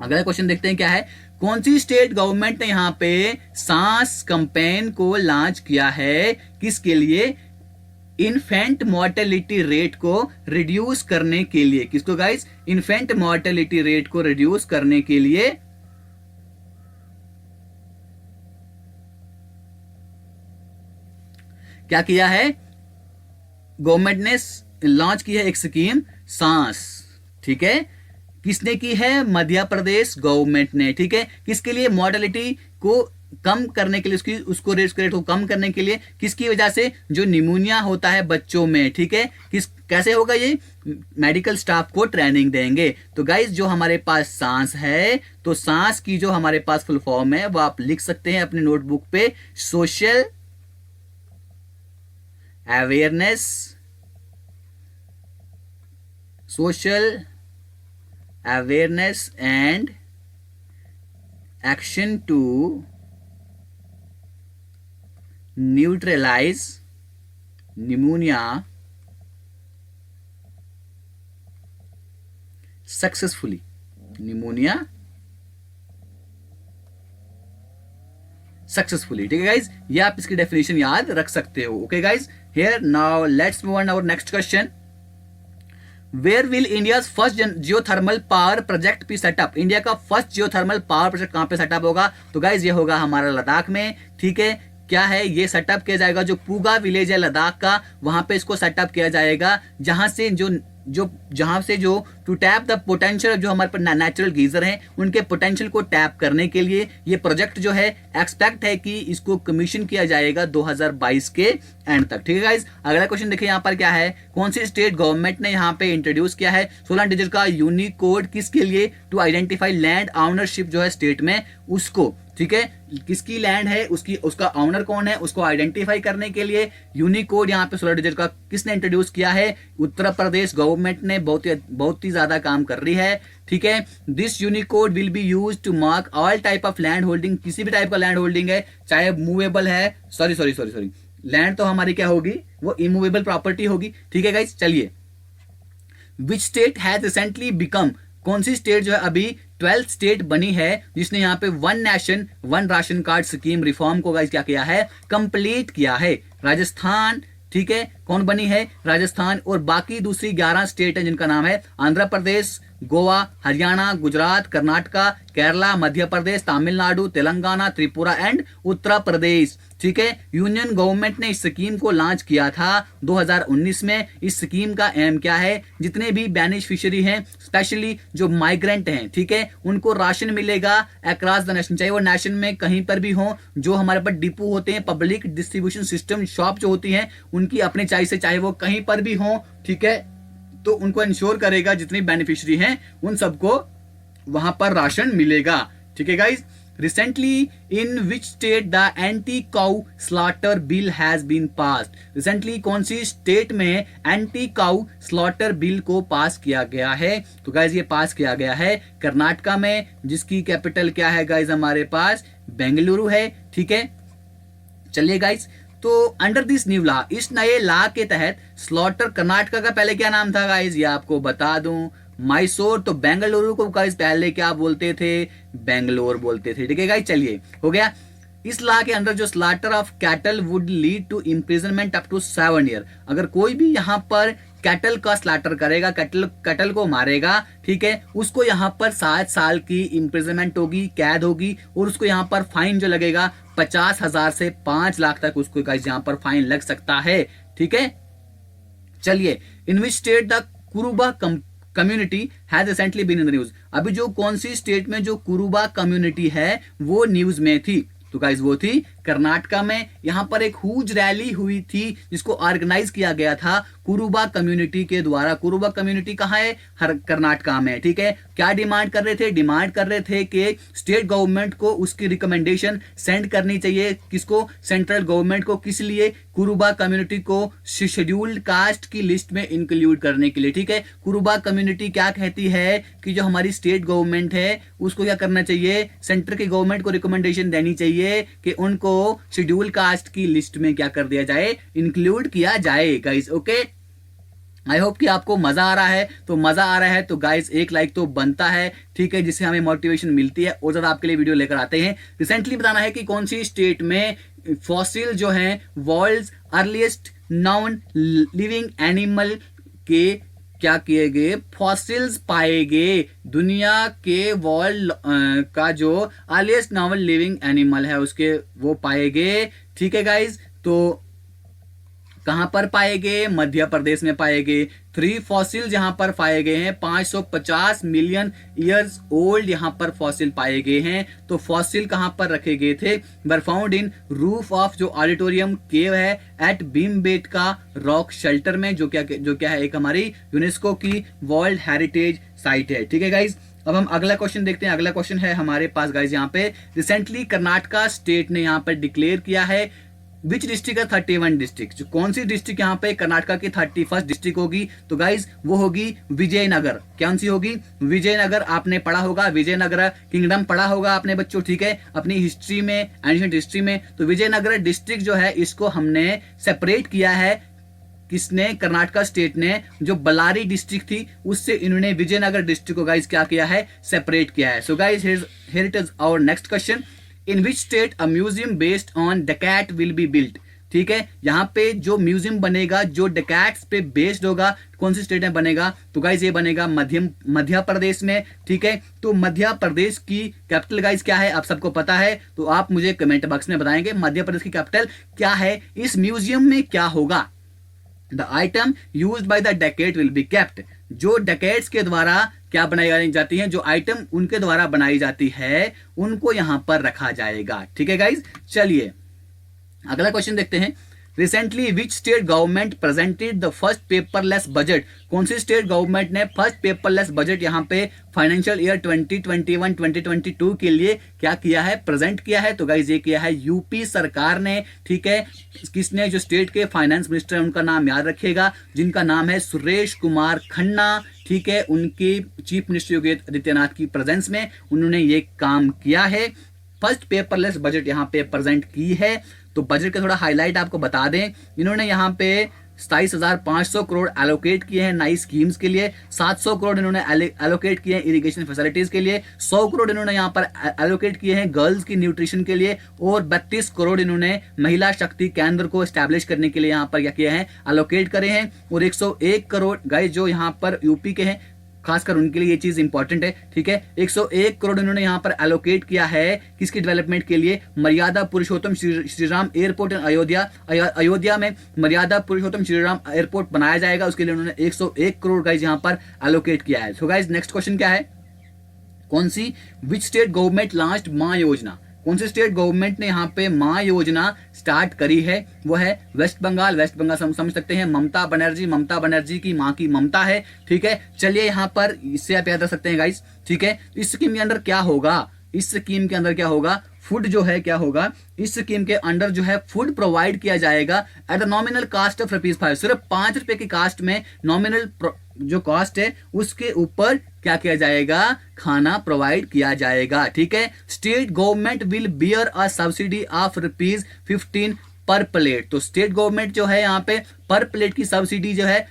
अगला क्वेश्चन देखते हैं क्या है, कौन सी स्टेट गवर्नमेंट ने यहां पे सांस कैंपेन को लॉन्च किया है, किसके लिए? इन्फेंट मॉर्टेलिटी रेट को रिड्यूस करने के लिए। किसको गाइस? इन्फेंट मॉर्टेलिटी रेट को रिड्यूस करने के लिए क्या किया है? गवर्नमेंट ने लॉन्च की है एक स्कीम, सांस, ठीक है। किसने की है? मध्य प्रदेश गवर्नमेंट ने, ठीक है। किसके लिए? मॉर्टेलिटी को कम करने के लिए, उसको रेट को कम करने के लिए, किसकी वजह से? जो निमोनिया होता है बच्चों में, ठीक है। कैसे होगा ये? मेडिकल स्टाफ को ट्रेनिंग देंगे। तो गाइस जो हमारे पास सांस है, तो सांस की जो हमारे पास फुल फॉर्म है वो आप लिख सकते हैं अपने नोटबुक पे, social awareness, social awareness and action to neutralise pneumonia successfully, pneumonia successfully. ठीक है गाइज, ये आप इसकी डेफिनेशन याद रख सकते हो। Okay guys, here now let's move on our next question. Where will India's first geothermal power project be set up? India का फर्स्ट जियोथर्मल पावर प्रोजेक्ट कहां पे सेटअप होगा? तो गाइज ये होगा हमारा लद्दाख में। ठीक है, क्या है ये सेटअप किया जाएगा, जो पूगा विलेज है लद्दाख का, वहां पे इसको सेटअप किया जाएगा, जहां से जो टू टैप द पोटेंशियल, जो हमारे पास नेचुरल गीजर हैं उनके पोटेंशियल को टैप करने के लिए ये प्रोजेक्ट जो है एक्सपेक्ट है कि इसको कमीशन किया जाएगा 2022 के एंड तक। ठीक है गाइज, अगला क्वेश्चन देखिए यहाँ पर क्या है, कौन सी स्टेट गवर्नमेंट ने यहाँ पे इंट्रोड्यूस किया है 16 डिजिट का यूनिकोड, किसके लिए? टू आइडेंटिफाई लैंड ऑनरशिप जो है स्टेट में उसको। ठीक है, किसकी लैंड है, उसका ऑनर कौन है, उसको आइडेंटिफाई करने के लिए यूनिकोड यहाँ पे 16 डिजिट का किसने इंट्रोड्यूस किया है? उत्तर प्रदेश गवर्नमेंट ने बहुत ही ज्यादा काम कर रही है। ठीक है, this unicode will be use to mark all type of land holding, किसी भी टाइप का लैंड होल्डिंग है, चाहे मूवेबल है, सॉरी लैंड तो हमारी क्या होगी, वो इमूवेबल प्रॉपर्टी होगी। ठीक है गाइस, चलिए, which state has recently become, कौन सी स्टेट जो है अभी 12th स्टेट बनी है जिसने यहाँ पे one nation one ration card scheme reform को गाइस क्या किया है, कंप्लीट किया है? राजस्थान। ठीक है, कौन बनी है? राजस्थान। और बाकी दूसरी 11 स्टेट है जिनका नाम है आंध्र प्रदेश, गोवा, हरियाणा, गुजरात, कर्नाटका, केरला, मध्य प्रदेश, तमिलनाडु, तेलंगाना, त्रिपुरा एंड उत्तर प्रदेश। ठीक है, यूनियन गवर्नमेंट ने इस स्कीम को लॉन्च किया था 2019 में। इस स्कीम का एम क्या है, जितने भी बेनिफिशियरी हैं, स्पेशली जो माइग्रेंट हैं, ठीक है, उनको राशन मिलेगा अक्रॉस द नेशन, चाहे वो नेशन में कहीं पर भी हो। जो हमारे पास डिपो होते हैं, पब्लिक डिस्ट्रीब्यूशन सिस्टम शॉप जो होती हैं, उनकी अपनी चॉइस से, चाहे वो कहीं पर भी हो, ठीक है, तो उनको इंश्योर करेगा जितने बेनिफिशियरी हैं उन सबको वहां पर राशन मिलेगा। ठीक है guys, recently in which state the anti cow slaughter bill has been passed? Recently कौन सी स्टेट में एंटी काउ स्लॉटर बिल को पास किया गया है? तो गाइज ये पास किया गया है कर्नाटका में, जिसकी कैपिटल क्या है गाइज, हमारे पास बेंगलुरु है। ठीक है, चलिए गाइज, तो अंडर दिस न्यू लॉ, इस नए लॉ के तहत स्लॉटर, कर्नाटका का पहले क्या नाम था गाइज, ये आपको बता दूं, मैसूर। तो बेंगलुरु को गाइज पहले क्या बोलते थे, बेंगलोर बोलते थे। ठीक है गाइज, चलिए हो गया। इस लॉ के अंदर जो slaughter of cattle would lead to imprisonment up to 7 year. अगर कोई भी यहाँ पर कैटल का स्लॉटर करेगा, कैटल को मारेगा, ठीक है, उसको यहाँ पर 7 साल की इम्प्रिजनमेंट होगी, कैद होगी, और उसको यहाँ पर फाइन जो लगेगा 50,000 से 5 लाख तक उसको गाइस यहाँ पर फाइन लग सकता है। ठीक है, चलिए, in which state the Kuruba community has recently been in the news? अभी जो कौन सी स्टेट में जो कुरुबा कम्युनिटी है वो न्यूज में थी? तो गाइस वो थी कर्नाटका में। यहां पर एक हुज रैली हुई थी जिसको ऑर्गेनाइज किया गया था कुरुबा कम्युनिटी के द्वारा। कुरुबा कम्युनिटी कहां है, कर्नाटका में। ठीक है, क्या डिमांड कर रहे थे? डिमांड कर रहे थे कि स्टेट गवर्नमेंट को उसकी रिकमेंडेशन सेंड करनी चाहिए, किसको, सेंट्रल गवर्नमेंट को, किस लिए, कुरुबा कम्युनिटी को शेड्यूल्ड कास्ट की लिस्ट में इंक्लूड करने के लिए। ठीक है, कुरुबा कम्युनिटी क्या कहती है कि जो हमारी स्टेट गवर्नमेंट है उसको क्या करना चाहिए, सेंटर की गवर्नमेंट को रिकमेंडेशन देनी चाहिए कि उनको शेड्यूल कास्ट की लिस्ट में क्या कर दिया जाए, इंक्लूड किया जाए। गाइस ओके, आई होप कि आपको मजा आ रहा है। तो मजा आ रहा है तो गाइस एक लाइक तो बनता है, ठीक है, जिससे हमें मोटिवेशन मिलती है और ज्यादा आपके लिए वीडियो लेकर आते हैं। रिसेंटली बताना है कि कौन सी स्टेट में फॉसिल जो है world's earliest non living animal के क्या किए गए, फॉसिल्स पाए गए। दुनिया के वर्ल्ड का जो अर्लीस्ट नॉन लिविंग एनिमल है उसके वो पाए गए। ठीक है गाइज, तो कहां पर पाए गए, मध्य प्रदेश में पाए गए। 3 फॉसिल यहां पर पाए गए हैं, 550 मिलियन ईयर्स ओल्ड यहां पर फॉसिल पाए गए हैं। तो फॉसिल कहां पर रखे गए थे, were found in roof of जो ऑडिटोरियम केव है एट भीमबेटका रॉक शेल्टर में, जो क्या है एक हमारी यूनेस्को की वर्ल्ड हेरिटेज साइट है। ठीक है गाइज, अब हम अगला क्वेश्चन देखते हैं। अगला क्वेश्चन है हमारे पास गाइज यहाँ पे, रिसेंटली कर्नाटका स्टेट ने यहाँ पर डिक्लेयर किया है विच डिस्ट्रिक्ट है 31 डिस्ट्रिक्ट। जो कौन सी डिस्ट्रिक्ट यहाँ पे कर्नाटका की 31st डिस्ट्रिक्ट होगी, तो गाइज वो होगी विजयनगर। कौन सी होगी, विजयनगर। आपने पढ़ा होगा, विजयनगर किंगडम पढ़ा होगा आपने बच्चों, ठीक है, अपनी हिस्ट्री में, एंशिएंट हिस्ट्री में। तो विजयनगर डिस्ट्रिक्ट जो है इसको हमने सेपरेट किया है किसने, कर्नाटका स्टेट ने जो बल्लारी डिस्ट्रिक्ट थी उससे इन्होंने विजयनगर डिस्ट्रिक्ट को गाइस क्या किया है, सेपरेट किया है। So guys here it is our next question, in which state a museum based on dacoit will be built. ठीक है, यहाँ पे जो म्यूजियम बनेगा जो डकैट्स पे बेस्ड होगा, कौन सी स्टेट में बनेगा, तो गाइस ये बनेगा मध्य प्रदेश में। ठीक है, तो मध्य प्रदेश की कैपिटल गाइस क्या है, आप सबको पता है, तो आप मुझे कमेंट बॉक्स में बताएंगे मध्य प्रदेश की कैपिटल क्या है। इस म्यूजियम में क्या होगा, the item used by the Duckett will be kept. जो डकैट्स के द्वारा क्या बनाई जाती है, जो आइटम उनके द्वारा बनाई जाती है उनको यहां पर रखा जाएगा। ठीक है गाइस, चलिए अगला क्वेश्चन देखते हैं। Recently which state government presented the first paperless budget. कौन सी स्टेट गवर्नमेंट ने फर्स्ट पेपरलेस बजट यहाँ पे फाइनेंशियल ईयर 2021-2022 के लिए क्या किया है, प्रेजेंट किया है, तो गाइज ये किया है यूपी सरकार ने। ठीक है, किसने, जो स्टेट के फाइनेंस मिनिस्टर है उनका नाम याद रखिएगा, जिनका नाम है सुरेश कुमार खन्ना। ठीक है, उनकी चीफ मिनिस्टर योगी आदित्यनाथ की प्रेजेंस में उन्होंने ये काम किया है, फर्स्ट पेपरलेस बजट यहाँ पे प्रेजेंट की है। तो बजट का थोड़ा हाईलाइट आपको बता दें, इन्होंने यहाँ पे 27,500 करोड़ एलोकेट किए हैं नई स्कीम्स के लिए, 700 करोड़ इन्होंने एलोकेट किए हैं इरिगेशन फैसिलिटीज के लिए, 100 करोड़ इन्होंने यहाँ पर एलोकेट किए हैं गर्ल्स की न्यूट्रिशन के लिए, और 32 करोड़ इन्होंने महिला शक्ति केंद्र को एस्टैब्लिश करने के लिए यहाँ पर क्या किया है, एलोकेट करे हैं। और 101 करोड़ गाइस जो यहाँ पर यूपी के हैं खासकर उनके लिए ये चीज इंपॉर्टेंट है। ठीक है, 101 करोड़ इन्होंने यहां पर एलोकेट किया है किसकी डेवलपमेंट के लिए, मर्यादा पुरुषोत्तम श्री राम एयरपोर्ट इन अयोध्या। अयोध्या में मर्यादा पुरुषोत्तम श्री राम एयरपोर्ट बनाया जाएगा, उसके लिए उन्होंने 101 करोड़ गाइस यहां पर एलोकेट किया है। सो गाइस नेक्स्ट क्वेश्चन क्या है, कौन सी, विच स्टेट गवर्नमेंट लॉन्च्ड मां योजना। कौन सी स्टेट गवर्नमेंट ने यहाँ पे मां योजना स्टार्ट करी है, वो है वेस्ट बंगाल। वेस्ट बंगाल समझ सकते हैं, ममता बनर्जी की मां की ममता है। ठीक है, चलिए यहाँ पर इससे आप याद रख सकते हैं गाइस। ठीक है, इस स्कीम के अंदर क्या होगा, इस स्कीम के अंदर क्या होगा, फूड जो है क्या होगा, इस स्कीम के अंडर जो है फूड प्रोवाइड किया जाएगा at the nominal cost of ₹5। सिर्फ 5 रुपए की कास्ट में नॉमिनल जो कॉस्ट है उसके ऊपर क्या किया जाएगा, खाना प्रोवाइड किया जाएगा। ठीक है, state government will bear a subsidy of ₹15 पर प्लेट। तो स्टेट गवर्नमेंट जो है यहाँ पे पर प्लेट की सब्सिडी जो है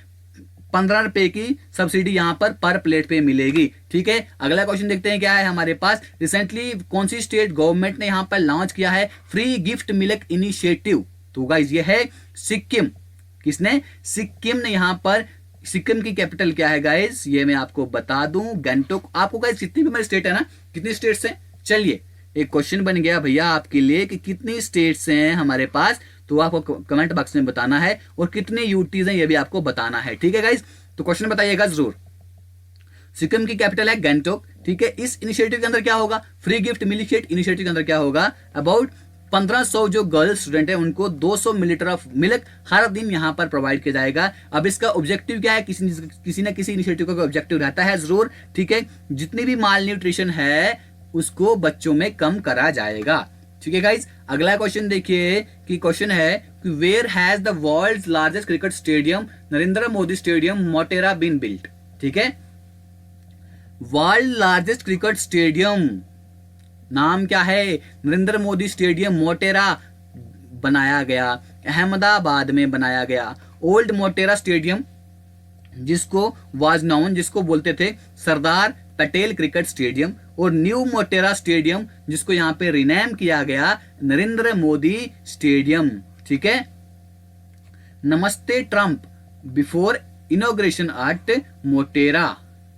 15 रुपए की सब्सिडी यहाँ पर प्लेट पे मिलेगी। ठीक है, अगला क्वेश्चन देखते हैं क्या है हमारे पास। रिसेंटली कौन सी स्टेट गवर्नमेंट ने यहाँ पर लॉन्च किया है फ्री गिफ्ट मिल्क इनिशिएटिव, तो गाइस ये है सिक्किम। किसने, सिक्किम ने यहाँ पर, सिक्किम की कैपिटल क्या है गाइस, ये मैं आपको बता दूं, गंगटोक। आपको गाइस जितनी भी हमारी स्टेट है ना, कितनी स्टेट्स हैं, चलिए एक क्वेश्चन बन गया भैया आपके लिए कि कितनी स्टेट्स हैं हमारे पास, तो आपको कमेंट बॉक्स में बताना है, और कितने यूटीज हैं ये भी आपको बताना है। ठीक है गाइस, तो क्वेश्चन बताइएगा जरूर। सिक्किम की कैपिटल है गंगटोक। ठीक है, इस इनिशिएटिव के अंदर क्या होगा, फ्री गिफ्ट मिल्क इनिशिएटिव के अंदर क्या होगा, अबाउट 1500 जो गर्ल स्टूडेंट है उनको 200 मिलीलीटर ऑफ मिल्क हर दिन यहाँ पर प्रोवाइड किया जाएगा। अब इसका ऑब्जेक्टिव क्या है, किसी न किसी इनिशिएटिव का ऑब्जेक्टिव रहता है जरूर। ठीक है, जितनी भी माल न्यूट्रिशन है उसको बच्चों में कम करा जाएगा। ठीक है गाइज, अगला क्वेश्चन देखिए कि क्वेश्चन है कि where has the world's largest cricket stadium Narendra Modi stadium Motera been built. ठीक है, वर्ल्ड लार्जेस्ट क्रिकेट स्टेडियम नाम क्या है, नरेंद्र मोदी स्टेडियम मोटेरा बनाया गया, अहमदाबाद में बनाया गया। ओल्ड मोटेरा स्टेडियम जिसको वाज नाउन, जिसको बोलते थे सरदार पटेल क्रिकेट स्टेडियम, और न्यू मोटेरा स्टेडियम जिसको यहाँ पे रिनेम किया गया नरेंद्र मोदी स्टेडियम। ठीक है, Namaste Trump before inauguration at Motera.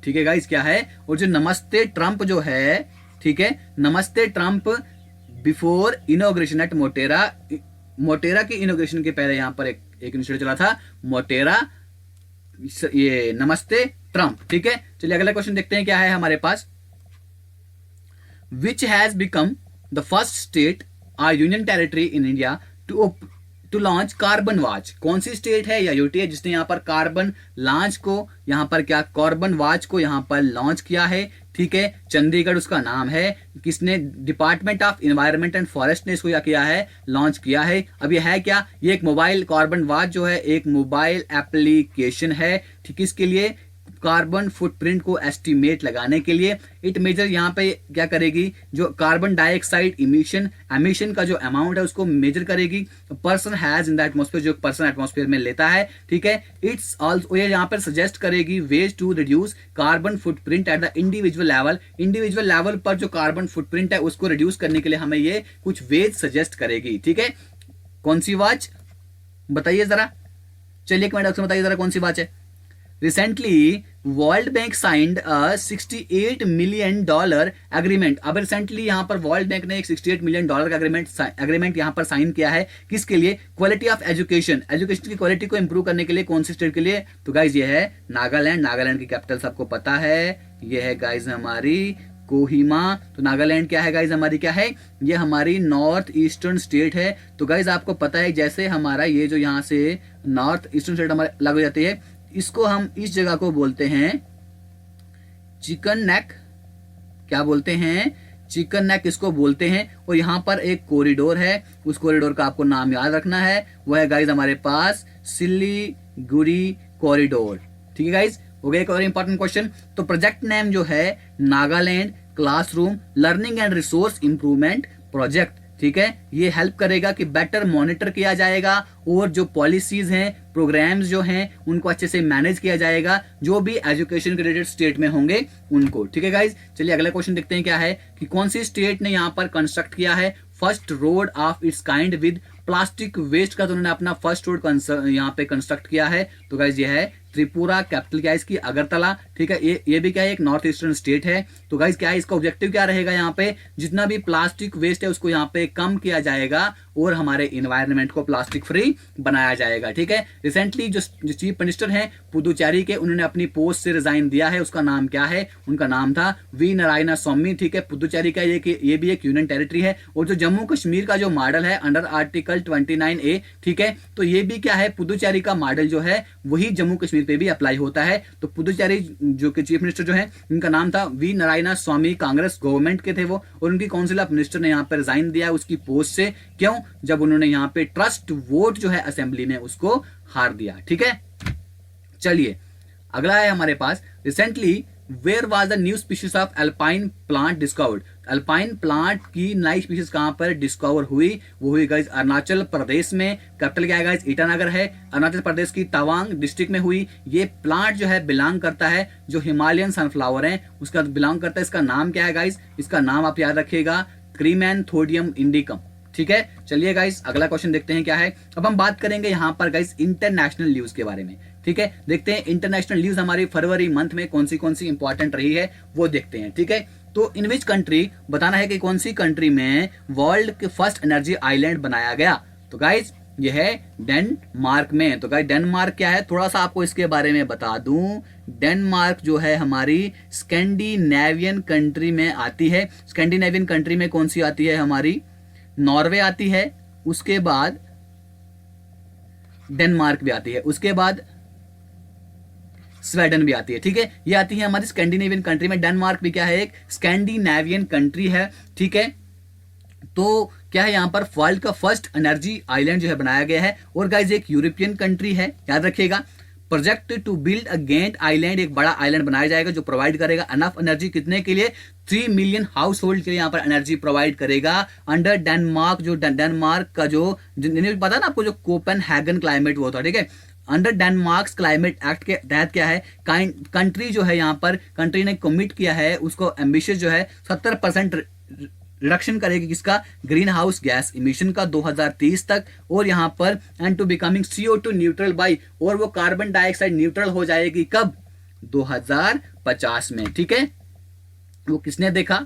ठीक है गाइस, क्या है, और जो नमस्ते ट्रंप जो है, ठीक है, Namaste Trump before inauguration at Motera. Motera की इनॉग्रेशन के पहले यहां पर एक इनिशिएटिव चला था मोटेरा, ये नमस्ते ट्रंप। ठीक है, चलिए अगला क्वेश्चन देखते हैं क्या है हमारे पास। Which has become the first state or union territory in India to launch carbon watch. कौन सी स्टेट है या यूटी है जिसने यहाँ पर कार्बन लॉन्च को, यहाँ पर क्या, कार्बन वॉच को यहाँ पर लॉन्च किया है। ठीक है, चंडीगढ़ उसका नाम है। किसने, department of environment and forest ने इसको क्या किया है, लॉन्च किया है। अब ये है क्या, ये एक मोबाइल, कार्बन वॉच जो है एक मोबाइल एप्लीकेशन है। ठीक, इसके लिए कार्बन फुटप्रिंट को एस्टिमेट लगाने के लिए। इट मेजर यहाँ पे क्या करेगी, जो कार्बन डाइऑक्साइड एमिशन का जो अमाउंट है उसको मेजर करेगी। Person has in the atmosphere, जो पर्सन एटमॉस्फेयर में लेता है, ठीक है। इट्स ऑल्सो ये यहाँ पर सजेस्ट करेगी ways to reduce carbon footprint at the individual level. Individual level पर जो कार्बन फुटप्रिंट है उसको रिड्यूस करने के लिए हमें ये कुछ वेज सजेस्ट करेगी, ठीक है। कौन सी वॉच बताइए जरा, चलिए एक मिनट बताइए जरा कौन सी वॉच है। Recently world bank signed $68 million agreement. अब रिसेंटली यहां पर वर्ल्ड बैंक ने एक $68 मिलियन का एग्रीमेंट यहां पर साइन किया है। किसके लिए? क्वालिटी ऑफ एजुकेशन की क्वालिटी को इंप्रूव करने के लिए। कौन से स्टेट के लिए? तो गाइज ये है नागालैंड। नागालैंड की कैपिटल सबको पता है, ये है गाइज हमारी कोहिमा। तो नागालैंड क्या है गाइज हमारी, क्या है ये हमारी नॉर्थ ईस्टर्न स्टेट है। तो गाइज आपको पता है जैसे हमारा ये जो यहाँ से नॉर्थ ईस्टर्न स्टेट हमारे अलग हो जाती है, इसको हम इस जगह को बोलते हैं चिकन नेक। क्या बोलते हैं? चिकन नेक इसको बोलते हैं। और यहां पर एक कॉरिडोर है, उस कॉरिडोर का आपको नाम याद रखना है, वो है गाइज हमारे पास सिलीगुड़ी कॉरिडोर, ठीक है गाइज। हो गया एक और इंपॉर्टेंट क्वेश्चन। तो प्रोजेक्ट नेम जो है Nagaland classroom learning and resource improvement project, ठीक है। ये हेल्प करेगा कि बेटर मॉनिटर किया जाएगा और जो पॉलिसीज हैं, प्रोग्राम्स जो हैं, उनको अच्छे से मैनेज किया जाएगा, जो भी एजुकेशन के रिलेटेड स्टेट में होंगे उनको, ठीक है गाइज। चलिए अगला क्वेश्चन देखते हैं क्या है कि कौन सी स्टेट ने यहाँ पर कंस्ट्रक्ट किया है first road of its kind with plastic waste का। तो उन्होंने अपना फर्स्ट रोड यहाँ पे कंस्ट्रक्ट किया है। तो गाइज ये है त्रिपुरा। कैपिटल क्या है इसकी? अगरतला, ठीक है। ये भी क्या है? एक नॉर्थ ईस्टर्न स्टेट है। तो गाइज क्या है इसका ऑब्जेक्टिव क्या रहेगा? यहाँ पे जितना भी प्लास्टिक वेस्ट है उसको यहाँ पे कम किया जाएगा और हमारे इन्वायरमेंट को प्लास्टिक फ्री बनाया जाएगा, ठीक है। रिसेंटली जो चीफ मिनिस्टर हैं पुदुचेरी के, उन्होंने अपनी पोस्ट से रिजाइन दिया है। उसका नाम क्या है? उनका नाम था वी नारायण स्वामी, ठीक है। पुदुचेरी का ये भी एक यूनियन टेरिटरी है। और जो जम्मू कश्मीर का जो मॉडल है अंडर आर्टिकल 29A, ठीक है, तो ये भी क्या है? पुदुचेरी का मॉडल जो है वही जम्मू कश्मीर पे भी अप्लाई होता है। तो पुदुचेरी जो कि चीफ मिनिस्टर जो है उनका नाम था वी नारायण स्वामी, कांग्रेस गवर्नमेंट के थे वो, और उनकी काउंसिल ऑफ मिनिस्टर ने यहाँ पर रिजाइन दिया उसकी पोस्ट से। क्यों? जब उन्होंने यहाँ पे ट्रस्ट वोट जो है असेंबली में उसको हार दिया, ठीक है। चलिए अगला है हमारे पास recently where was the new species of alpine plant discovered. Alpine plant की नई स्पीशीज कहां पर डिस्कवर हुई? वो हुई गाइस अरुणाचल प्रदेश में। कैपिटल क्या है गाइस? ईटानगर है। अरुणाचल प्रदेश की तवांग डिस्ट्रिक्ट में हुई। ये प्लांट जो है बिलोंग करता है, जो हिमालयन सनफ्लावर है उसका बिलोंग करता है। इसका नाम क्या है गाइस? इसका नाम आप याद रखिएगा क्रीमेंथोडियम इंडिकम, ठीक है। चलिए गाइस अगला क्वेश्चन देखते हैं क्या है। अब हम बात करेंगे यहां पर गाइस इंटरनेशनल न्यूज के बारे में, ठीक है। देखते हैं इंटरनेशनल न्यूज हमारी फरवरी मंथ में कौन सी इंपॉर्टेंट रही है वो देखते हैं, ठीक है। तो इन विच कंट्री, बताना है कि कौन सी कंट्री में वर्ल्ड के फर्स्ट एनर्जी आइलैंड बनाया गया। तो गाइस ये है डेनमार्क में। तो गाइस डेनमार्क क्या है, थोड़ा सा आपको इसके बारे में बता दूं। डेनमार्क जो है हमारी स्कैंडिनेवियन कंट्री में आती है। स्कैंडिनेवियन कंट्री में कौन सी आती है? हमारी नॉर्वे आती है, उसके बाद डेनमार्क भी आती है, उसके बाद स्वीडन भी आती है, ठीक है। ये आती है हमारी स्कैंडिनेवियन कंट्री में। डेनमार्क भी क्या है? एक स्कैंडिनेवियन कंट्री है, ठीक है। तो क्या है यहाँ पर वर्ल्ड का फर्स्ट एनर्जी आइलैंड जो है बनाया गया है। और गाइज एक यूरोपियन कंट्री है, याद रखिएगा। Project to build a giant island, एक बड़ा आइलैंड बनाया जाएगा जो प्रोवाइड करेगा अनफ एनर्जी, कितने के लिए? 3 मिलियन हाउस होल्ड के लिए यहाँ पर एनर्जी प्रोवाइड करेगा अंडर डेनमार्क। जो डेनमार्क का जो पता ना आपको, जो कोपेनहेगन क्लाइमेट वो था, ठीक है। अंडर डेनमार्क क्लाइमेट एक्ट के तहत क्या है, कंट्री जो है यहाँ पर कंट्री ने कमिट किया है उसको एम्बिशियस जो है 70% रिडक्शन करेगी किसका? ग्रीन हाउस गैस इमिशन का 2030 तक। और यहां पर and to becoming CO2 neutral by, और वो कार्बन डाइऑक्साइड न्यूट्रल हो जाएगी कब? 2050 में, ठीक है। वो किसने देखा?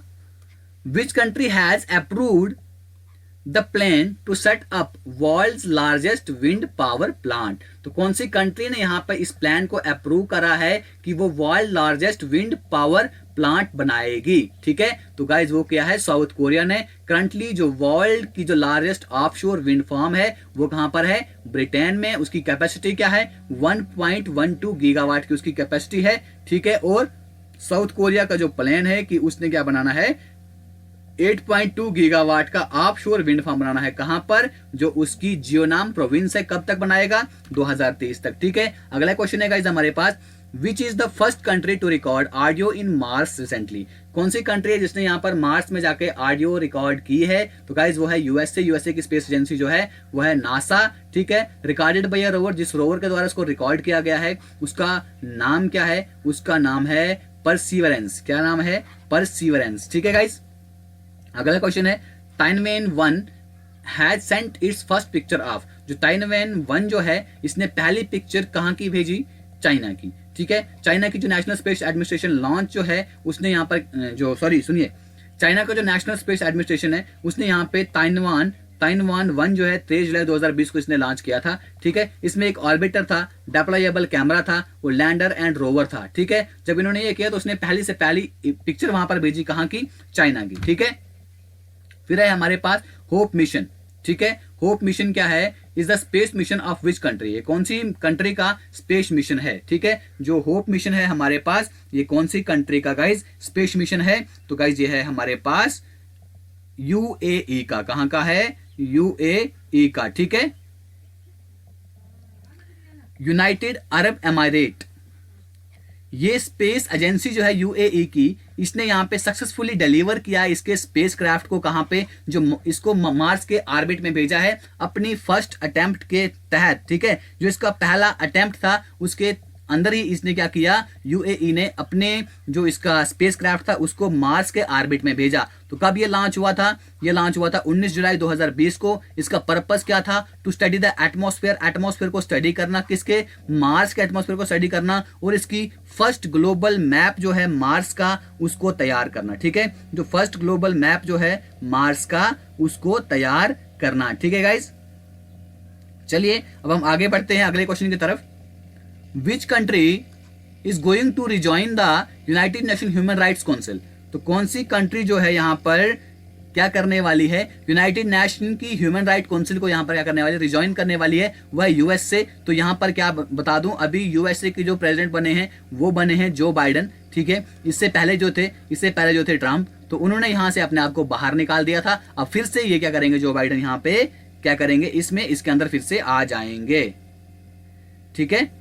Which country has approved the plan to set up world's largest wind power plant. तो कौन सी कंट्री ने यहां पर इस प्लान को अप्रूव करा है कि वो world largest wind power plant बनाएगी, ठीक है। तो गाइज वो क्या है? साउथ कोरिया ने। करंटली जो वर्ल्ड की जो लार्जेस्ट ऑफशोर विंड फार्म है वो कहां पर है? ब्रिटेन में। उसकी कैपेसिटी क्या है? 1.12 गीगावाट की उसकी कैपेसिटी है, ठीक है। और साउथ कोरिया का जो प्लान है कि उसने क्या बनाना है? 8.2 गीगावाट का ऑफशोर विंड फार्म बनाना है। कहां पर? जो उसकी जियोनाम प्रोविंस है। कब तक बनाएगा? 2023 तक, ठीक है। अगला क्वेश्चन है गाइस हमारे पास, which is the first country to record audio in Mars recently? कौन सी कंट्री है जिसने यहाँ पर मार्स में जाके ऑडियो रिकॉर्ड की है? तो गाइज वो है यूएसए। यूएसए की स्पेस एजेंसी जो है वो है नासा, ठीक है। रिकॉर्डेड बाय अ रोवर, जिस रोवर के द्वारा इसको रिकॉर्ड किया गया है उसका नाम क्या है? उसका नाम है परसीवरेंस। क्या नाम है? परसीवरेंस, ठीक है गाइज। अगला क्वेश्चन है Tianwen one has sent its first picture of. जो टाइनवेन-1 जो है इसने पहली पिक्चर कहाँ की भेजी? चाइना की, ठीक है। चाइना की जो नेशनल स्पेस एडमिनिस्ट्रेशन लॉन्च जो है उसने यहाँ पर सुनिए, चाइना का जो नेशनल स्पेस एडमिनिस्ट्रेशन है उसने यहाँ पे ताइनवान-1 जो है 23 जुलाई 2020 को इसने लॉन्च किया था, ठीक है। इसमें एक ऑर्बिटर था, डिप्लॉयबल कैमरा था, वो लैंडर एंड रोवर था, ठीक है। जब इन्होंने ये किया तो उसने पहली से पहली पिक्चर वहां पर भेजी, कहाँ की? चाइना की, ठीक है। फिर है हमारे पास होप मिशन, ठीक है। होप मिशन क्या है? Is the space mission of which country? ये कौन सी कंट्री का स्पेस मिशन है, ठीक है। जो होप मिशन है हमारे पास, ये कौन सी कंट्री का गाइज स्पेस मिशन है? तो गाइज ये है हमारे पास यूएई का। कहां का है? यूएई का, ठीक है। यूनाइटेड अरब एमिरेट, ये स्पेस एजेंसी जो है यूएई की, इसने यहाँ पे सक्सेसफुली डिलीवर किया है इसके स्पेस क्राफ्ट को। कहाँ पे? जो इसको मार्स के ऑर्बिट में भेजा है अपनी फर्स्ट अटेम्प्ट के तहत, ठीक है। जो इसका पहला अटेम्प्ट था उसके अंदर ही इसने क्या किया? यूएई ने अपने जो इसका स्पेस क्राफ्ट था उसको मार्स के ऑर्बिट में भेजा। तो कब ये लॉन्च हुआ था? ये लॉन्च हुआ था 19 जुलाई 2020 को। इसका पर्पस क्या था? To study the atmosphere, atmosphere को स्टडी करना, किसके? मार्स के एटमॉस्फेयर को स्टडी करना, और इसकी फर्स्ट ग्लोबल मैप जो है मार्स का उसको तैयार करना, ठीक है। जो फर्स्ट ग्लोबल मैप जो है मार्स का उसको तैयार करना, ठीक है गाइज। चलिए अब हम आगे बढ़ते हैं अगले क्वेश्चन की तरफ। Which country is going to rejoin the United Nations Human Rights Council? तो कौन सी कंट्री जो है यहाँ पर क्या करने वाली है? यूनाइटेड नेशन की ह्यूमन राइट काउंसिल को यहाँ पर क्या करने वाली है? रिजॉइन करने वाली है। वह यूएसए। तो यहाँ पर क्या बता दूं, अभी यूएसए के जो प्रेसिडेंट बने हैं वो बने हैं जो बाइडन, ठीक है। इससे पहले जो थे ट्रम्प, तो उन्होंने यहाँ से अपने आप को बाहर निकाल दिया था। अब फिर से ये क्या करेंगे? जो बाइडन यहाँ पे क्या करेंगे? इसके अंदर फिर से आ जाएंगे, ठीक है।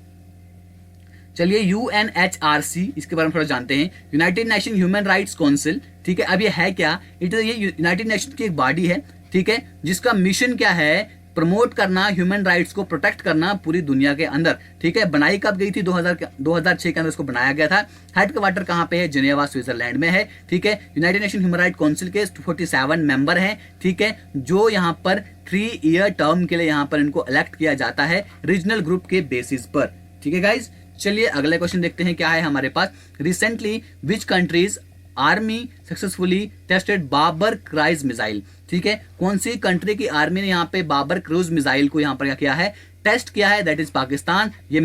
चलिए यूएनएचआरसी, इसके बारे में थोड़ा जानते हैं। United Nation human rights council, ठीक है। अब ये है क्या? ये यूनाइटेड नेशन की एक बॉडी है, ठीक है, जिसका मिशन क्या है? प्रमोट करना, ह्यूमन राइट्स को प्रोटेक्ट करना पूरी दुनिया के अंदर, ठीक है। बनाई कब गई थी? 2006 के अंदर इसको बनाया गया था। हेडक्वार्टर कहाँ पे है? जिनेवा, स्विट्जरलैंड में है, ठीक है। United Nation Human Right council के 47 मेंबर हैं, ठीक है, जो यहाँ पर 3 ईयर टर्म के लिए यहाँ पर इनको इलेक्ट किया जाता है रीजनल ग्रुप के बेसिस पर, ठीक है गाइज। चलिए अगले क्वेश्चन देखते हैं क्या है हमारे पास। Recently which country's army successfully tested Babur cruise missile, ठीक है। कौन सी कंट्री की आर्मी ने यहाँ पे बाबर क्रूज मिसाइल को यहाँ पर क्या किया है? टेस्ट किया है, दैट इज पाकिस्तान। ये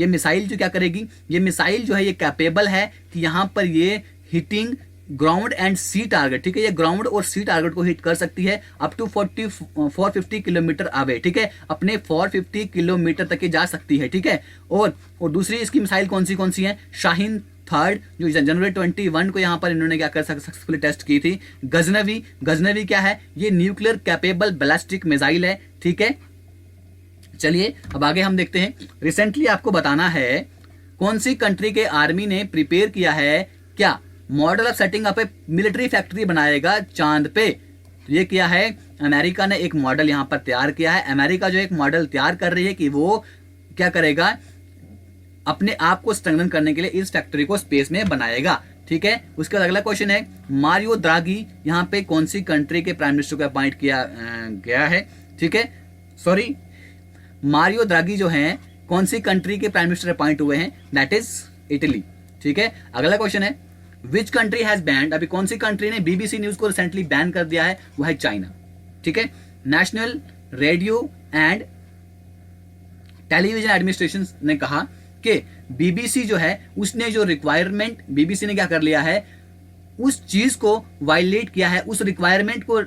मिसाइल जो क्या करेगी? ये मिसाइल जो है ये कैपेबल है कि यहाँ पर ये hitting ground and sea target, ठीक है। ये ग्राउंड और सी टारगेट को हिट कर सकती है अप टू 450 किलोमीटर अवे, ठीक है। अपने 450 किलोमीटर तक जा सकती है, ठीक है। और दूसरी इसकी मिसाइल कौन सी है? शाहीन थर्ड, जो जनवरी 21 को यहाँ पर इन्होंने क्या कर सक्सेसफुली टेस्ट की थी। गजनवी क्या है? ये न्यूक्लियर कैपेबल बैलिस्टिक मिसाइल है, ठीक है। चलिए अब आगे हम देखते हैं। रिसेंटली आपको बताना है कौन सी कंट्री के आर्मी ने प्रिपेयर किया है क्या? Model of setting up A military factory बनाएगा चांद पे। तो ये किया है अमेरिका ने, एक मॉडल यहाँ पर तैयार किया है। अमेरिका जो एक मॉडल तैयार कर रही है कि वो क्या करेगा? अपने आप को स्ट्रेंथन करने के लिए इस फैक्ट्री को स्पेस में बनाएगा, ठीक है। उसके बाद अगला क्वेश्चन है मारियो द्रागी यहाँ पे कौन सी कंट्री के प्राइम मिनिस्टर को अपॉइंट किया गया है, ठीक है। सॉरी, मारियो द्रागी जो हैं कौन सी कंट्री के प्राइम मिनिस्टर अपॉइंट हुए हैं? दैट इज इटली, ठीक है। अगला क्वेश्चन है विच कंट्री हैज बैंड, अभी कौन सी कंट्री ने बीबीसी न्यूज को रिसेंटली बैन कर दिया है? वो है चाइना, ठीक है। National radio and television administration ने कहा कि बीबीसी जो है उसने जो रिक्वायरमेंट, बीबीसी ने क्या कर लिया है? उस चीज को वायलेट किया है, उस रिक्वायरमेंट को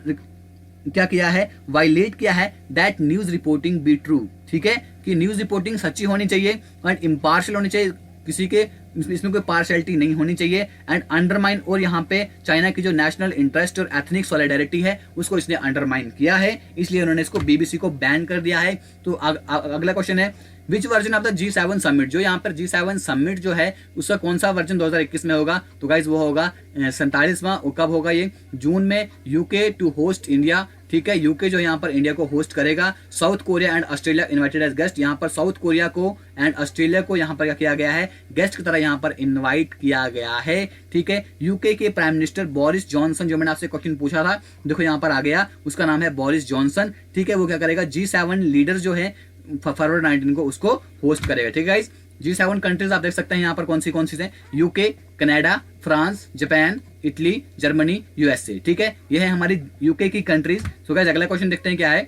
क्या किया है? वायलेट किया है। That news reporting be true, ठीक है, कि न्यूज रिपोर्टिंग सच्ची होनी चाहिए और इम्पार्शियल होनी चाहिए, किसी के इसमें कोई पार्शियलिटी नहीं होनी चाहिए, एंड अंडरमाइन, और यहाँ पे चाइना की जो नेशनल इंटरेस्ट और एथनिक सॉलिडारिटी है उसको इसने अंडरमाइन किया है, इसलिए उन्होंने इसको बीबीसी को बैन कर दिया है। तो अगला क्वेश्चन है विच version of the G7 summit, जो यहाँ पर G7 समिट जो है उसका कौन सा वर्जन 2021 में होगा, तो गाइज वो होगा 47वां। कब होगा ये, जून में, यूके टू होस्ट इंडिया, ठीक है, यूके जो यहाँ पर इंडिया को होस्ट करेगा। South Korea and Australia invited as guest, यहाँ पर साउथ कोरिया को एंड ऑस्ट्रेलिया को यहाँ पर क्या किया गया है, गेस्ट की तरह यहाँ पर इनवाइट किया गया है, ठीक है। यूके के प्राइम मिनिस्टर बोरिस जॉनसन, जो मैंने आपसे क्वेश्चन पूछा था, देखो यहाँ पर आ गया, उसका नाम है बोरिस जॉनसन, ठीक है। वो क्या करेगा, G7 लीडर जो है फरवरी 19 को उसको होस्ट करेगा, ठीक है गाइस। G7 कंट्रीज आप देख सकते हैं यहाँ पर कौन सी हैं, UK, Canada, France, Japan, Italy, Germany, USA, ठीक है। ये है हमारी यूके की कंट्रीज। सो गाइस अगला क्वेश्चन देखते हैं क्या है।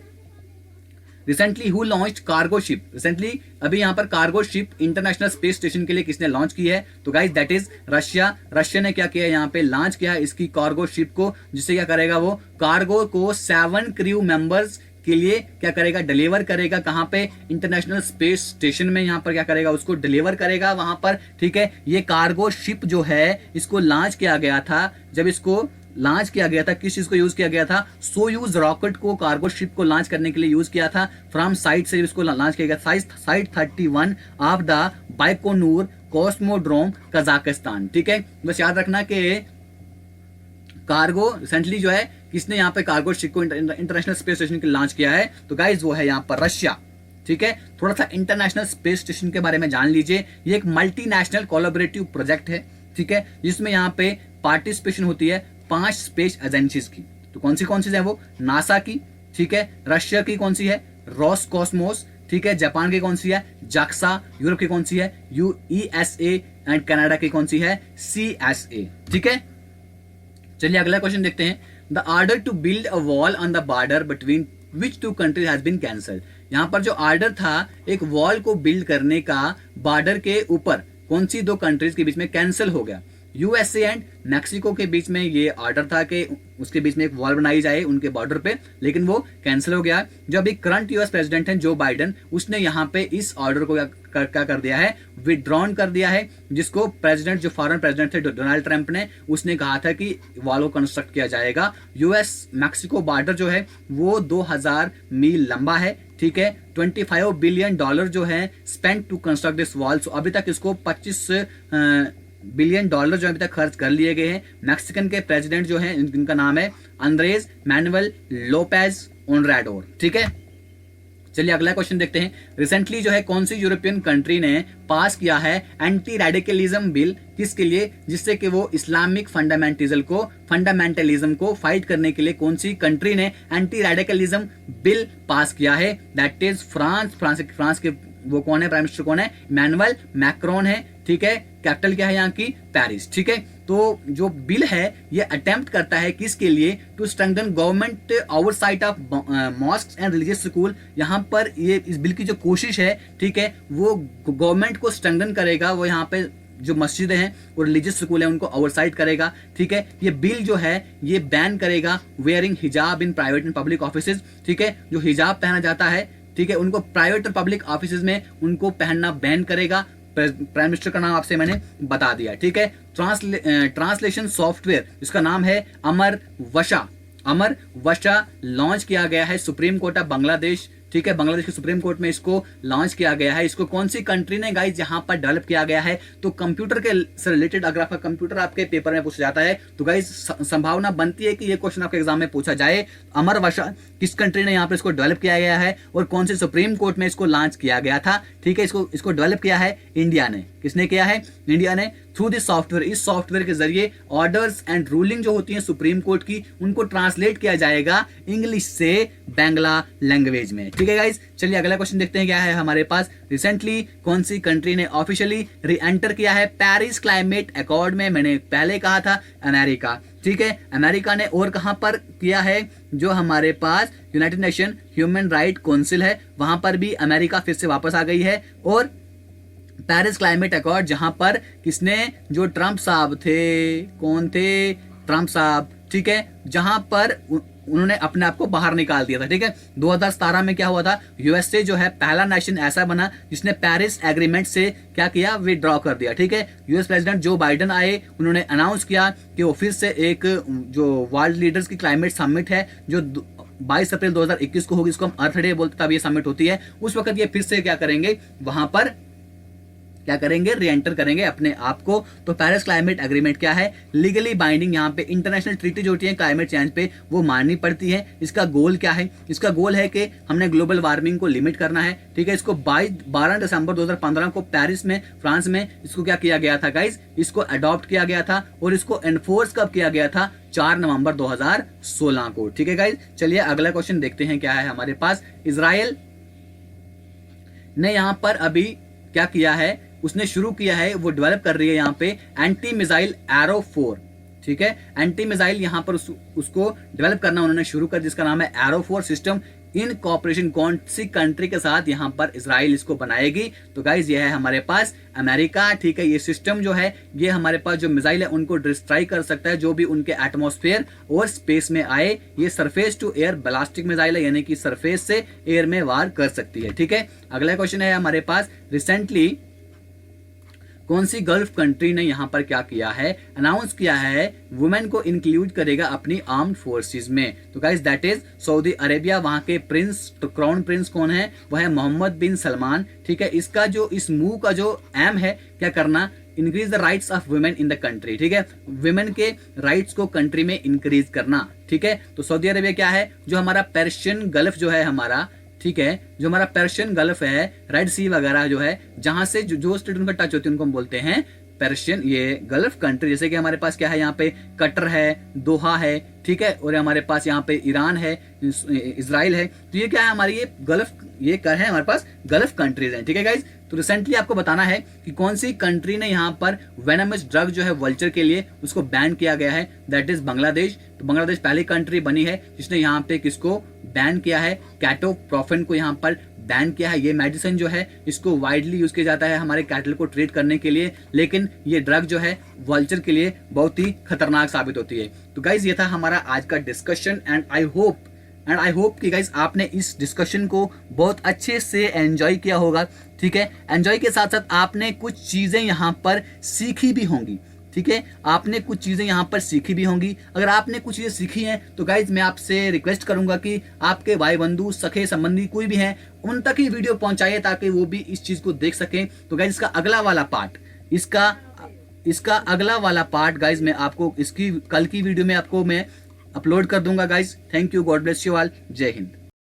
Recently who launched cargo ship, recently अभी यहाँ पर cargo ship international space station के लिए किसने लॉन्च की है, तो guys that is Russia. Russia ने क्या किया है, यहाँ पे लॉन्च किया है इसकी कार्गो शिप को, जिससे क्या करेगा, वो कार्गो को 7 क्रू मेंबर्स के लिए क्या करेगा, डिलीवर करेगा, कहां पे, इंटरनेशनल स्पेस स्टेशन में, यहां पर क्या करेगा, उसको डिलीवर करेगा वहां पर, ठीक है। ये कार्गो शिप जो है इसको लॉन्च किया गया था, जब इसको लॉन्च किया गया था, किस चीज को यूज किया गया था, सोयूज रॉकेट को कार्गो शिप को लॉन्च करने के लिए यूज किया था। फ्रॉम साइट से इसको लॉन्च किया गया, site 31 of the Baikonur cosmodrome Kazakhstan, ठीक है। बस याद रखना कि कार्गो रिसेंटली जो है किसने यहाँ पे कार्गो शिप को इंटरनेशनल स्पेस स्टेशन के लॉन्च किया है, तो गाइज वो है यहाँ पर रशिया, ठीक है। थोड़ा सा इंटरनेशनल स्पेस स्टेशन के बारे में जान लीजिए। ये एक मल्टीनेशनल कोलैबोरेटिव प्रोजेक्ट है, ठीक है, जिसमें यहाँ पे पार्टिसिपेशन होती है 5 स्पेस एजेंसीज की। तो कौन सी है वो, नासा की, ठीक है, रशिया की कौन सी है, रोसकॉस्मोस, ठीक है, जापान की कौन सी है, जाक्सा, यूरोप की कौन सी है, यूएसए, एंड कनाडा की कौन सी है, CSA, ठीक है। चलिए अगला क्वेश्चन देखते हैं। The order to build a wall on the border between which 2 countries has been cancelled, यहाँ पर जो ऑर्डर था एक वॉल को बिल्ड करने का बॉर्डर के ऊपर कौन सी 2 कंट्रीज के बीच में कैंसिल हो गया। यूएसए एंड मैक्सिको के बीच में ये ऑर्डर था कि उसके बीच में एक वॉल बनाई जाए उनके बॉर्डर पे, लेकिन वो कैंसिल हो गया। जो अभी करंट यूएस प्रेसिडेंट हैं जो बाइडेन, उसने यहाँ पे इस ऑर्डर को क्या कर दिया है, विड्रॉन कर दिया है, जिसको प्रेसिडेंट जो फॉरेन प्रेसिडेंट थे डोनाल्ड ट्रंप ने, उसने कहा था कि वॉल को कंस्ट्रक्ट किया जाएगा। यूएस मैक्सिको बॉर्डर जो है वो 2000 मील लंबा है, ठीक है। $25 बिलियन जो है spend to construct this wall. So अभी तक इसको 25 बिलियन डॉलर जो अभी तक खर्च कर लिए गए हैं। मैक्सिकन के प्रेसिडेंट जो हैं इनका नाम है अंद्रेस मैनुअल लोपेज ओब्राडोर, ठीक है। चलिए अगला क्वेश्चन देखते हैं। रिसेंटली जो है कौन सी यूरोपियन कंट्री ने पास किया है एंटी रेडिकलिज्म बिल, किसके लिए, जिससे कि वो इस्लामिक फंडामेंटलिज्म को फाइट करने के लिए कौन सी कंट्री ने एंटी रेडिकलिज्म बिल पास किया है, दैट इज फ्रांस के वो कौन है, प्राइम मिनिस्टर कौन है, इमैनुअल मैक्रोन है, ठीक है। कैपिटल क्या है यहाँ की, पेरिस, ठीक है। तो जो बिल है ये अटेम्प्ट करता है किसके लिए, to strengthen government oversight of mosques and religious school. यहाँ पर ये इस बिल की जो कोशिश है, ठीक है, वो गवर्नमेंट को स्ट्रेंथन करेगा, वो यहाँ पे जो मस्जिदें हैं और रिलीजियस स्कूल है उनको ओवरसाइट करेगा, ठीक है। ये बिल जो है ये बैन करेगा वेयरिंग हिजाब in private and public offices, ठीक है। जो हिजाब पहना जाता है, ठीक है, उनको प्राइवेट और पब्लिक ऑफिसेज में उनको पहनना बैन करेगा। प्राइम मिनिस्टर का नाम आपसे मैंने बता दिया, ठीक है। ट्रांसलेशन सॉफ्टवेयर इसका नाम है अमर वशा लॉन्च किया गया है सुप्रीम कोर्ट ऑफ बांग्लादेश, ठीक है। बांग्लादेश के सुप्रीम कोर्ट में इसको लॉन्च किया गया है। इसको कौन सी कंट्री ने गाइस यहाँ पर डेवलप किया गया है, तो कंप्यूटर के से रिलेटेड अगर आपका कंप्यूटर आपके पेपर में पूछा जाता है तो गाइस संभावना बनती है कि ये क्वेश्चन आपके एग्जाम में पूछा जाए। अमर वशा किस कंट्री ने यहाँ पर इसको डेवलप किया गया है और कौन से सुप्रीम कोर्ट में इसको लॉन्च किया गया था, ठीक है। इसको डेवलप किया है इंडिया ने। किसने किया है, इंडिया ने। थ्रू दिस सॉफ्टवेयर, इस सॉफ्टवेयर के जरिए ऑर्डर्स एंड रूलिंग जो होती है सुप्रीम कोर्ट की, उनको ट्रांसलेट किया जाएगा इंग्लिश से बांग्ला लैंग्वेज में, ठीक है गाइस। चलिए अगला क्वेश्चन देखते हैं क्या है हमारे पास। रिसेंटली कौन सी कंट्री ने ऑफिशियली री एंटर किया है पेरिस क्लाइमेट अकॉर्ड में, मैंने पहले कहा था अमेरिका, ठीक है। अमेरिका ने और कहां पर किया है, जो हमारे पास United Nation Human Right Council है वहां पर भी अमेरिका फिर से वापस आ गई है। और पेरिस क्लाइमेट अकॉर्ड जहां पर किसने, जो ट्रंप साहब थे, कौन थे, ट्रंप साहब, ठीक है, जहां पर उन्होंने अपने आप को बाहर निकाल दिया था। ठीक है, 2017 में क्या हुआ था, यूएसए जो है पहला नेशन ऐसा बना जिसने पेरिस एग्रीमेंट से क्या किया, विड्रॉ कर दिया। ठीक है, यूएस प्रेसिडेंट जो बाइडेन आए, उन्होंने अनाउंस किया कि वो फिर से एक जो वर्ल्ड लीडर्स की क्लाइमेट समिट है जो 22 अप्रैल 2021 को होगी, इसको हम अर्थ डे बोलते, तब ये समिट होती है, उस वक्त ये फिर से क्या करेंगे, वहां पर क्या करेंगे, री एंटर करेंगे अपने आप को। तो पेरिस क्लाइमेट एग्रीमेंट क्या है, लीगली बाइंडिंग यहाँ पे इंटरनेशनल ट्रीटी जो होती है क्लाइमेट चेंज पे, वो माननी पड़ती है। इसका गोल क्या है, इसका गोल है कि हमने ग्लोबल वार्मिंग को लिमिट करना है। ठीक है, इसको 12 दिसंबर 2015 को पेरिस में, फ्रांस में इसको क्या किया गया था गाइज, इसको अडॉप्ट किया गया था और इसको एनफोर्स कब किया गया था, 4 नवंबर 2016 को। ठीक है गाइज, चलिए अगला क्वेश्चन देखते हैं क्या है हमारे पास। इजराइल ने यहाँ पर अभी क्या किया है, उसने शुरू किया है, वो डेवलप कर रही है यहाँ पे एंटी मिसाइल एरो 4। ठीक है, एंटी मिसाइल यहाँ पर उसको डेवलप करना उन्होंने शुरू कर, जिसका नाम है एरो 4 सिस्टम। इन कॉपरेशन कौन सी कंट्री के साथ यहाँ पर इजराइल इसको बनाएगी, तो गाइज ये है हमारे पास अमेरिका। ठीक है, ये सिस्टम जो है ये हमारे पास जो मिसाइल है उनको डिस्ट्रॉय कर सकता है, जो भी उनके एटमॉस्फेयर और स्पेस में आए। ये surface to air ballistic missile है, यानी कि सरफेस से एयर में वार कर सकती है। ठीक है, अगला क्वेश्चन है हमारे पास, रिसेंटली कौन सी गल्फ कंट्री ने यहाँ पर क्या किया है, अनाउंस किया है वुमेन को इंक्लूड करेगा अपनी आर्म्ड फोर्सेस में, तो guys that is Saudi Arabia. वहां के प्रिंस, तो क्राउन प्रिंस कौन है, वह है मोहम्मद बिन सलमान। ठीक है, इसका जो इस मूव का जो एम है क्या करना, increase the rights of women in the country. ठीक है, वुमेन के राइट्स को कंट्री में इंक्रीज करना। ठीक है, तो सऊदी अरेबिया क्या है, जो हमारा पर्शियन गल्फ जो है हमारा, ठीक है, जो हमारा पर्शियन गल्फ है, रेड सी वगैरह जो है, जहां से जो स्टेट उनका टच होती है उनको हम बोलते हैं पर्शियन, ये गल्फ कंट्री। जैसे कि हमारे पास क्या है, यहाँ पे कतर है, दोहा है, ठीक है, और हमारे पास यहाँ पे ईरान है, इजराइल है। तो ये क्या है, हमारी ये गल्फ, ये कर है हमारे पास गल्फ कंट्रीज हैं। ठीक है गाइज, तो रिसेंटली आपको बताना है कि कौन सी कंट्री ने यहाँ पर वेनमस ड्रग जो है वल्चर के लिए उसको बैन किया गया है, दैट इज बांग्लादेश। तो बांग्लादेश पहली कंट्री बनी है जिसने यहाँ पे किसको बैन किया है, कैटोप्रोफेन को यहाँ पर बैन किया है। ये मेडिसिन जो है इसको वाइडली यूज किया जाता है हमारे कैटल को ट्रीट करने के लिए, लेकिन ये ड्रग जो है वल्चर के लिए बहुत ही खतरनाक साबित होती है। तो गाइज ये था हमारा आज का डिस्कशन एंड आई होप कि गाइज आपने इस डिस्कशन को बहुत अच्छे से एंजॉय किया होगा। ठीक है, एंजॉय के साथ साथ आपने कुछ चीजें यहाँ पर सीखी भी होंगी। ठीक है, आपने कुछ चीजें यहाँ पर सीखी भी होंगी। अगर आपने कुछ चीजें सीखी हैं तो गाइज मैं आपसे रिक्वेस्ट करूंगा कि आपके भाई बंधु, सखे संबंधी कोई भी हैं, उन तक ही वीडियो पहुंचाइए ताकि वो भी इस चीज को देख सकें। तो गाइज इसका अगला वाला पार्ट, इसका अगला वाला पार्ट गाइज मैं आपको इसकी कल की वीडियो में आपको मैं अपलोड कर दूंगा guys. Thank you, God bless you all, जय हिंद।